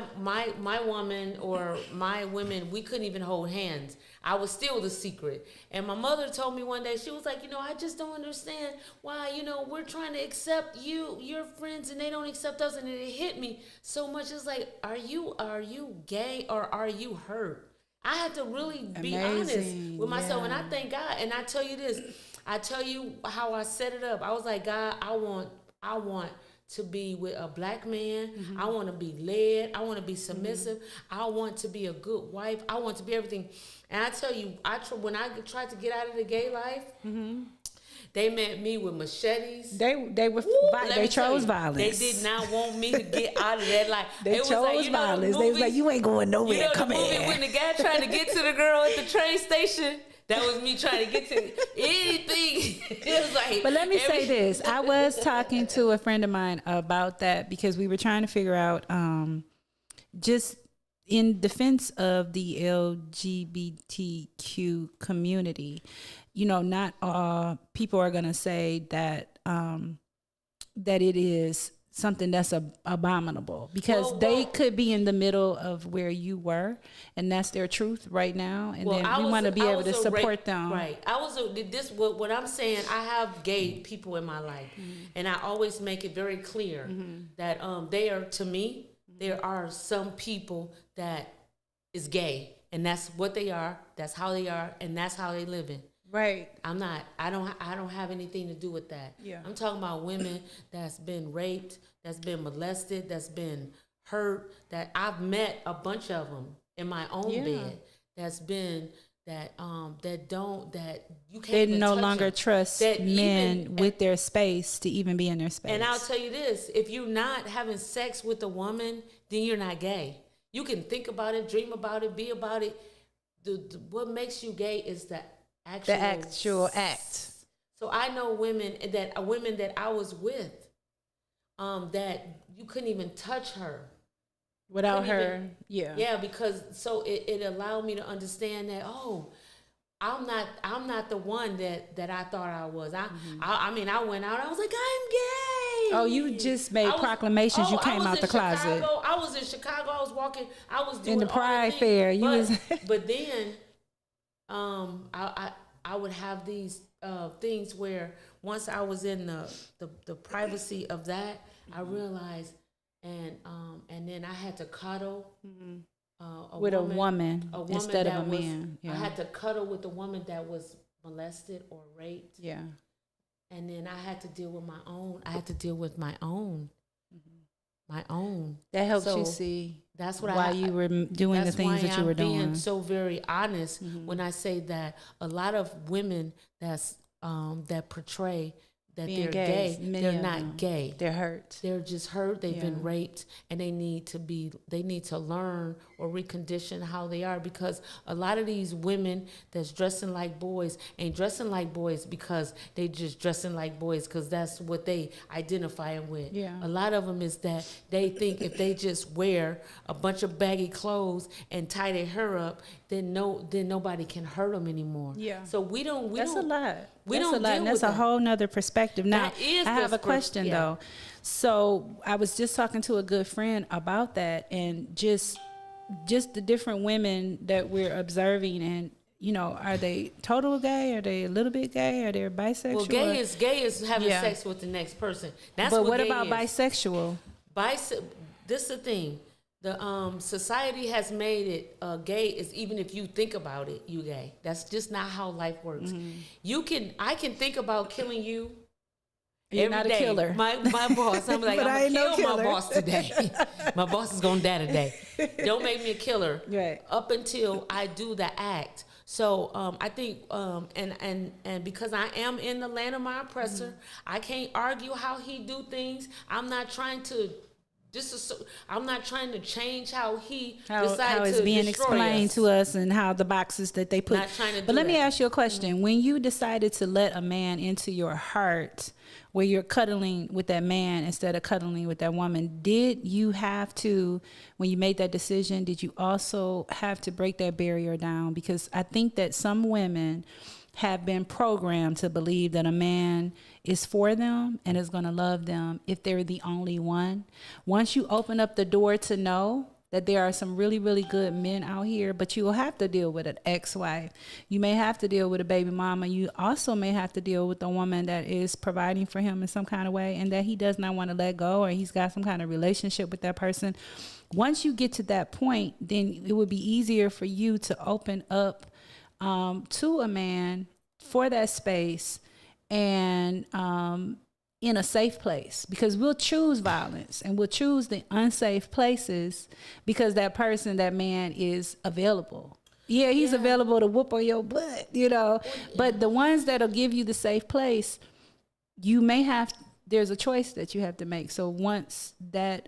woman or my women, we couldn't even hold hands. I was still the secret. And my mother told me one day, she was like, you know, I just don't understand why, you know, we're trying to accept your friends, and they don't accept us. And it hit me so much. It's like, are you gay or are you hurt? I had to really be honest with myself. And I thank God. And I tell you this, I tell you how I set it up. I was like, God, I want to be with a black man. I want to be led. I want to be submissive. I want to be a good wife. I want to be everything. And I tell you, when I tried to get out of the gay life, they met me with machetes. They chose violence. They did not want me to get out of that life. They chose like, violence. They was like, you ain't going nowhere. You know, come the movie here. when the guy trying to get to the girl at the train station. That was me trying to get to anything. It was like, but let me say this. I was talking to a friend of mine about that because we were trying to figure out, just in defense of the LGBTQ community, you know, not all people are going to say that, that it is something that's abominable, because they could be in the middle of where you were, and that's their truth right now, and then we want to be able to support them. Right. What I'm saying, I have gay people in my life, and I always make it very clear that they are, to me, there are some people that is gay, and that's what they are, that's how they are, and that's how they live in. Right. I don't have anything to do with that. Yeah. I'm talking about women that's been raped, that's been molested, that's been hurt, that I've met a bunch of them in my own bed. That's been that you can't. They even no touch longer them. trust that men even, with their space to even be in their space. And I'll tell you this: if you're not having sex with a woman, then you're not gay. You can think about it, dream about it, be about it. What makes you gay is the actual act. So I know women that I was with, that you couldn't even touch her without her. Because so it allowed me to understand that, I'm not the one that I thought I was. I mean, I went out, I was like, I'm gay. Oh, you just made proclamations. You came out the closet. I was in Chicago. I was walking. I was doing in the Pride all Fair. But then, I would have these things where once I was in the privacy of that, I realized, and then I had to cuddle a woman instead of a man. I had to cuddle with a woman that was molested or raped. Yeah. And then I had to deal with my own. I had to deal with my own. My own. That helps you see. That's what why you were doing the things that you were doing. Being so very honest when I say that a lot of women that portray that they're gay, they're not gay. They're hurt. They're just hurt. They've been raped, and they need to learn or recondition how they are, because a lot of these women that's dressing like boys ain't dressing like boys because they just dressing like boys because that's what they identifying with. Yeah. A lot of them is that they think if they just wear a bunch of baggy clothes and tie their hair up, then nobody can hurt them anymore. Yeah. So we don't. That's a lot. We don't deal and that's with a that. whole nother perspective. Now, I have a question though. So I was just talking to a good friend about that, and just the different women that we're observing, and you know, are they total gay? Are they a little bit gay? Are they bisexual? Well, gay is having sex with the next person. That's but what about gay is. bisexual? This is the thing. The society has made it gay is even if you think about it, you gay. That's just not how life works. I can think about killing you, You're not a killer. My boss, I'm like, But I I'm ain't going no to kill my killer. boss today. My boss is going to die today. Don't make me a killer. Right. Up until I do the act. So I think, and because I am in the land of my oppressor, I can't argue how he do things. I'm not trying to. I'm not trying to change how he decided how it's to being destroy explained us. to us and how the boxes that they put. Not trying to but do let me that. ask you a question. When you decided to let a man into your heart, where you're cuddling with that man instead of cuddling with that woman, did you have to, when you made that decision, did you also have to break that barrier down? Because I think that some women have been programmed to believe that a man is for them and is going to love them if they're the only one. Once you open up the door to know that there are some really, really good men out here, but you will have to deal with an ex-wife. You may have to deal with a baby mama. You also may have to deal with a woman that is providing for him in some kind of way and that he does not want to let go, or he's got some kind of relationship with that person. Once you get to that point, then it would be easier for you to open up to a man for that space and in a safe place, because we'll choose violence and we'll choose the unsafe places because that person, that man is available. Yeah, he's available to whoop on your butt, you know, but the ones that'll give you the safe place, you may have, there's a choice that you have to make. So once that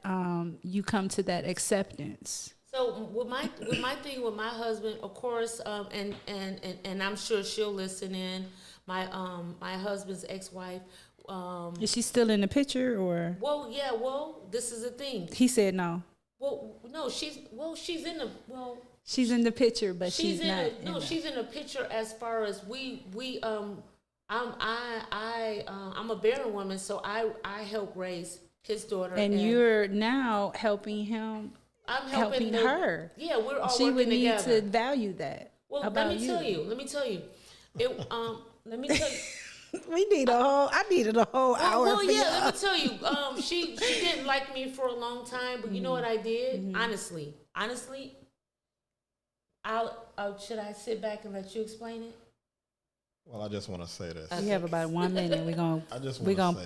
you come to that acceptance. So with my thing with my husband, of course, and I'm sure she'll listen in. My husband's ex-wife. Is she still in the picture or? Well, yeah. Well, this is the thing. He said no. Well, no. She's in the She's in the picture, but she's not. She's in the picture as far as I'm a barren woman, so I help raise his daughter. And you're now helping him. I'm helping her. Yeah, we're all she working would need together. to value that. Well, about let me tell you. Let me tell you. We need I needed a whole hour. Well, for yeah. y'all. Let me tell you. She didn't like me for a long time, but you know what I did? Honestly, should I sit back and let you explain it? Well, I just want to say this. We have about 1 minute. We're gonna say this. We gotta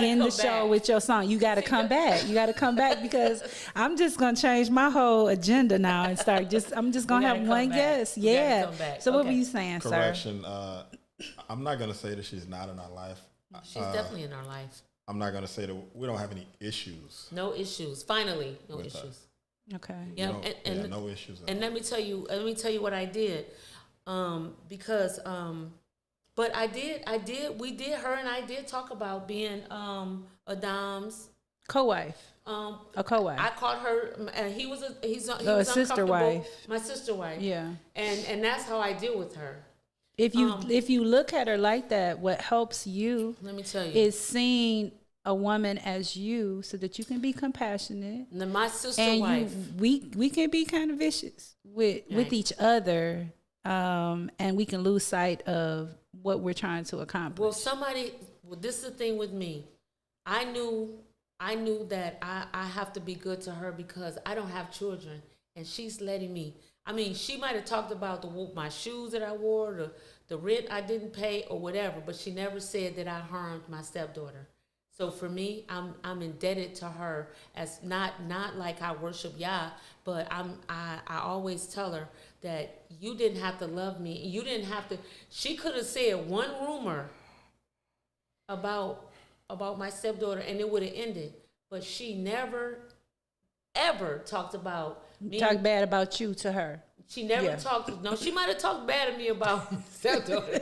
end come the show back. with your song. You got to come back. You got to come back because I'm just gonna change my whole agenda now and start. I'm just gonna have one guest. We gotta Yeah. come back. So what Okay. were you saying, sir? Correction. I'm not going to say that she's not in our life. She's definitely in our life. I'm not going to say that we don't have any issues. No issues. Finally, no With issues. us. Okay. Yeah, No issues. And let me tell you what I did, because but her and I did talk about being a dom's Co-wife. A co-wife. I called her, and he was a sister wife. My sister wife. Yeah. And that's how I deal with her. If you look at her like that, what helps you, let me tell you, is seeing a woman as you, so that you can be compassionate. And my sister and wife, we can be kind of vicious with each other, and we can lose sight of what we're trying to accomplish. This is the thing with me. I knew that I have to be good to her because I don't have children, and she's letting me. I mean, she might have talked about my shoes that I wore, the rent I didn't pay, or whatever, but she never said that I harmed my stepdaughter. So for me, I'm indebted to her, as not like I worship Yah, but I always tell her that you didn't have to love me. You didn't have to. She could have said one rumor about my stepdaughter and it would have ended, but she never ever talked about me. Talk bad about you to her. She never talked. No, she might have talked bad to me about my stepdaughter,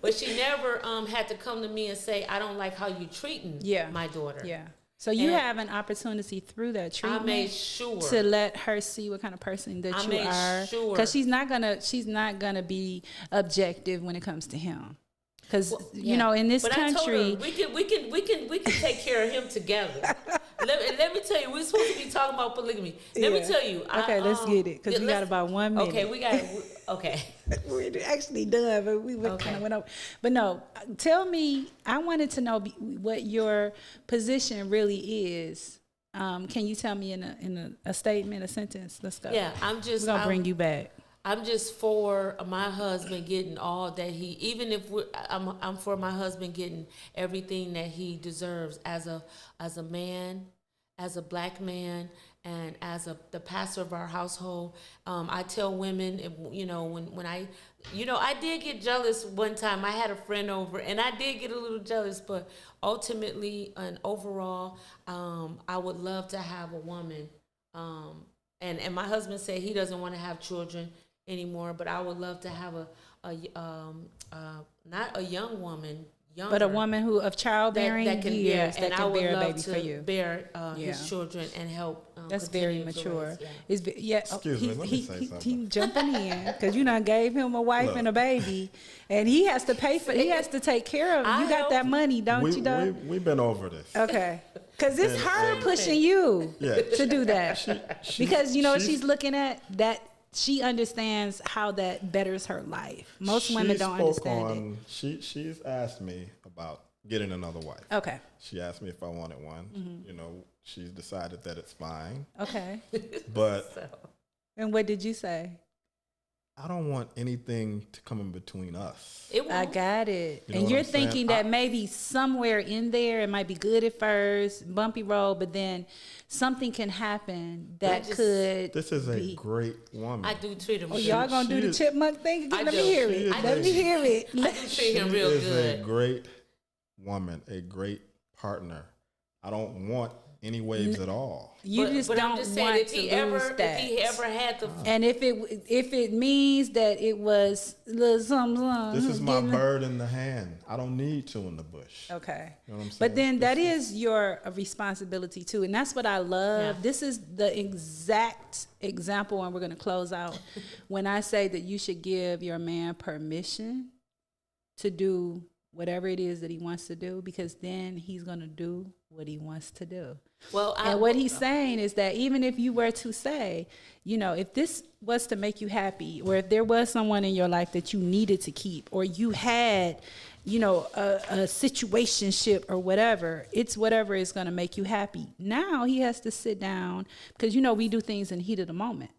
but she never had to come to me and say, "I don't like how you treating my daughter." Yeah. So you have an opportunity through that treatment. I made sure to let her see what kind of person that you are, because she's not gonna be objective when it comes to him. Because you know, in this country, we can take care of him together. Let me tell you, we're supposed to be talking about polygamy. Let me tell you. Okay, let's get it, because we got about 1 minute. Okay, we got it. Okay. We're actually done, but we kind of went over. But no, tell me, I wanted to know what your position really is. Can you tell me in a statement, a sentence? Let's go. Yeah, we're gonna bring you back. I'm just for my husband getting all that even if I'm for my husband getting everything that he deserves as a man, as a black man, and as the pastor of our household. I tell women, when I did get jealous one time. I had a friend over, and I did get a little jealous, but ultimately and overall, I would love to have a woman. And my husband said he doesn't want to have children anymore, but I would love to have not a young woman, younger, but a woman who of childbearing that can years bear, that and can I would bear a love baby to for you. bear his children and help. That's very continue to mature. raise, yeah. It's Excuse me, let me say something. He jumping in because you done gave him a wife and a baby, and he has to pay for. He has to take care of. You got that money, don't you, Doug? We've been over this. Okay. Because it's her pushing you to do that. Because, she's looking at that. She understands how that betters her life. Most women don't understand it. She's asked me about getting another wife. Okay. She asked me if I wanted one. Mm-hmm. She's decided that it's fine. Okay. But. And what did you say? I don't want anything to come in between us. I got it. You know and you're I'm thinking that maybe somewhere in there it might be good at first, bumpy road, but then something can happen that could. This is a great woman. I do treat him. Y'all gonna do the chipmunk thing again? Let me hear it. Let me hear it. I do treat him real good. She is a great woman, a great partner. I don't want any waves at all. You just don't want to lose that. If he ever had to, and if it means that it was little something, this is my bird in the hand. I don't need two in the bush. Okay, you know what I'm saying? But then that is your responsibility too, and that's what I love. Yeah. This is the exact example, and we're going to close out when I say that you should give your man permission to do whatever it is that he wants to do, because then he's going to do what he wants to do. Well, and what he's saying is that even if you were to say, if this was to make you happy, or if there was someone in your life that you needed to keep, or you had, a situationship or whatever, it's whatever is going to make you happy. Now he has to sit down, because, we do things in the heat of the moment.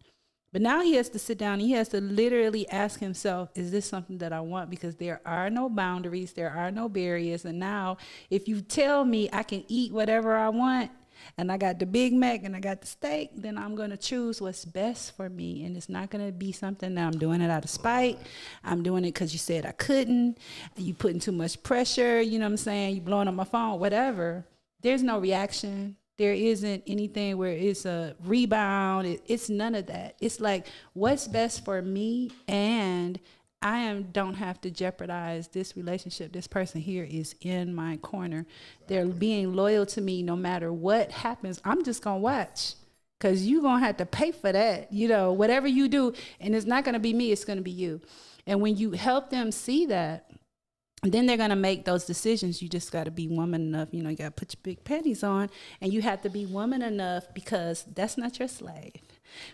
But now he has to sit down. He has to literally ask himself, is this something that I want? Because there are no boundaries. There are no barriers. And now if you tell me I can eat whatever I want, and I got the Big Mac and I got the steak, then I'm going to choose what's best for me. And it's not going to be something that I'm doing it out of spite. I'm doing it because you said I couldn't. You putting too much pressure. You know what I'm saying? You blowing up my phone, whatever. There's no reaction. There isn't anything where it's a rebound. It's none of that. It's like, what's best for me, and I don't have to jeopardize this relationship. This person here is in my corner. They're being loyal to me no matter what happens. I'm just going to watch, because you're going to have to pay for that, whatever you do. And it's not going to be me. It's going to be you. And when you help them see that, then they're going to make those decisions. You just got to be woman enough. You got to put your big panties on, and you have to be woman enough, because that's not your slave.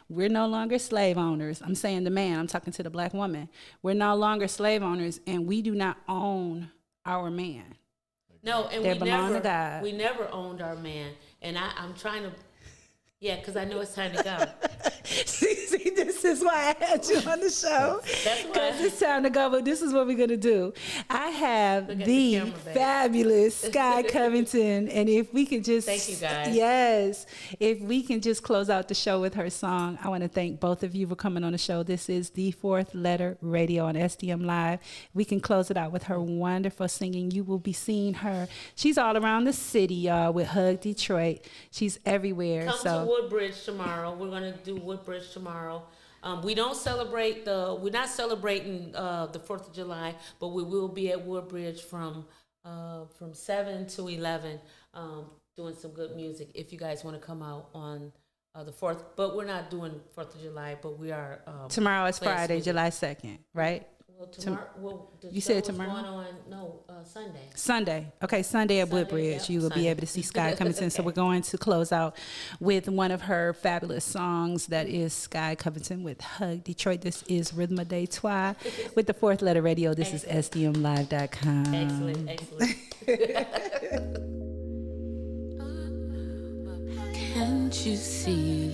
We're no longer slave owners. I'm saying the man. I'm talking to the black woman. We're no longer slave owners, and we do not own our man. No, and we never owned our man. And I'm trying to, because I know it's time to go. See, this is why I had you on the show, because it's time to go. But this is what we're going to do. I have the fabulous Sky Covington, and if we could just... Thank you, guys. Yes. If we can just close out the show with her song. I want to thank both of you for coming on the show. This is The Fourth Letter Radio on SDM Live. We can close it out with her wonderful singing. You will be seeing her. She's all around the city, y'all, with Hug Detroit. She's everywhere. Come to Woodbridge tomorrow. We're going to do Woodbridge tomorrow. We're not celebrating the 4th of July, but we will be at Woodbridge from 7 to 11, doing some good music. If you guys want to come out on the 4th, but we're not doing 4th of July, but we are. Tomorrow is Friday, July 2nd, right? Well, tomorrow. You said tomorrow? Going on, Sunday. Sunday. Okay, Sunday at Woodbridge. Yep, you will be able to see Sky Covington. So we're going to close out with one of her fabulous songs. That is Sky Covington with Hug Detroit. This is Rhythm of Day Twi with the Fourth Letter Radio. This is SDMLive.com. Excellent. Can't you see?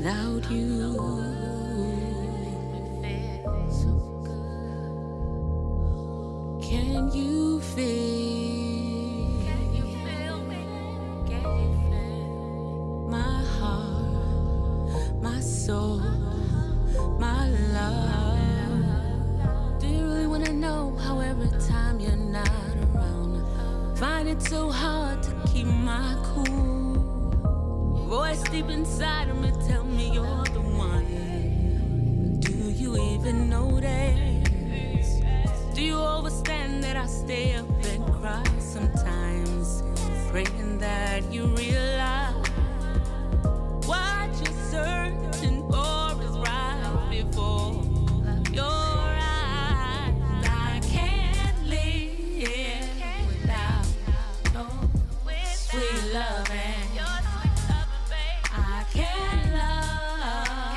without you. Can you feel? Can you feel me? Can you feel my heart, my soul, my love? Do you really want to know how every time you're not around, I find it so hard to keep my cool? Voice deep inside of me tell me you're the one. Do you even notice? Do you overstand that I stay up and cry sometimes, praying that you realize what you're searching for is right before your eyes? I can't live without your sweet loving. I can't love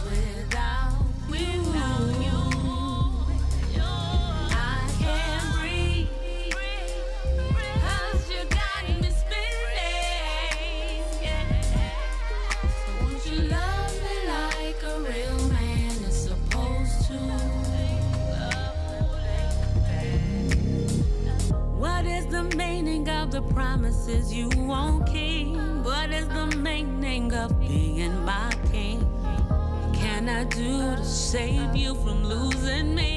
without you. I can't breathe 'cause you got me spinning. So won't you love me like a real man is supposed to? What is the meaning of the promises you won't keep? What is the meaning of being my king? What can I do to save you from losing me?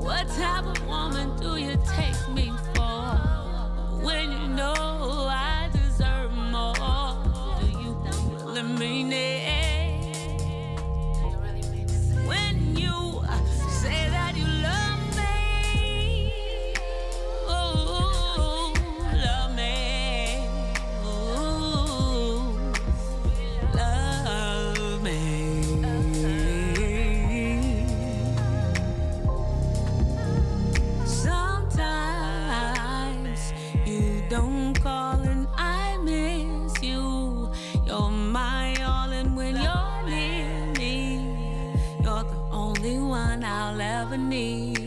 What type of woman do you take me for when you know I deserve more? Do you really mean it? When you say that you love me, oh, love me, oh, love me. Sometimes you don't call and I miss you. You're my all, and when you're near me, you're the only one I'll ever need.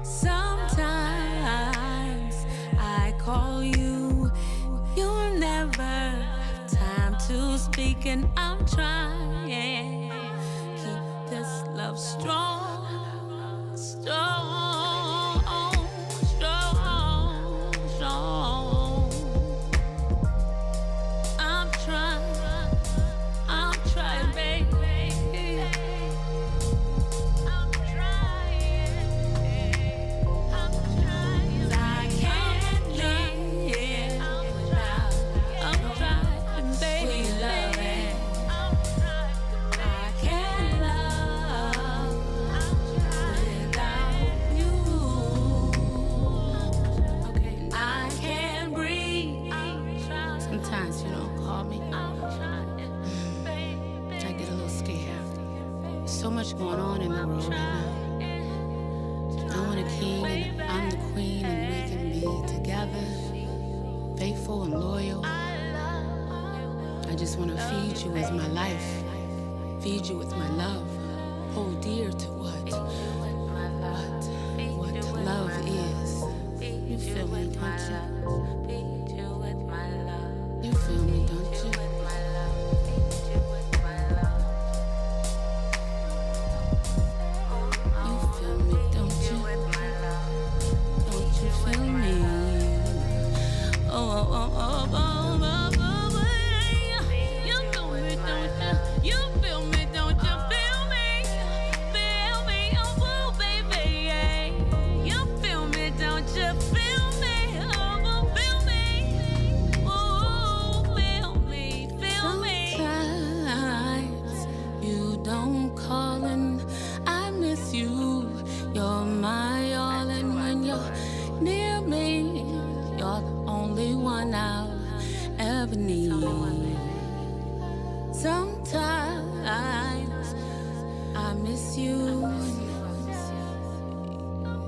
Sometimes I call you, you'll never have time to speak, and I'm trying keep this love strong, strong, strong, strong. I'm trying, baby. I'm trying. I can't live without. I'm trying, baby. Sweet loving. I can't love without you. I can't breathe. Sometimes you don't call me. I get a little scared. So much going on in the world right now. I want a king and I'm the queen, and we can be together, faithful and loyal. I just want to feed you with my life, feed you with my love, hold dear to what love is. You feel me, don't you? You feel me, don't you? You feel me, don't you? Don't you feel me? Oh, oh, oh, oh, oh, oh, oh, you feel me, don't you? You feel me, don't you? Feel me, oh, oh, baby, yeah. You feel me, don't you? Feel me, oh, feel me, oh, feel me, feel me. Sometimes you don't call and I miss you. You're my all, and when you're near me, you're the only one I'll ever need. Sometimes I miss you.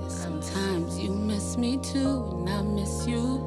Sometimes you miss me too, and I miss you.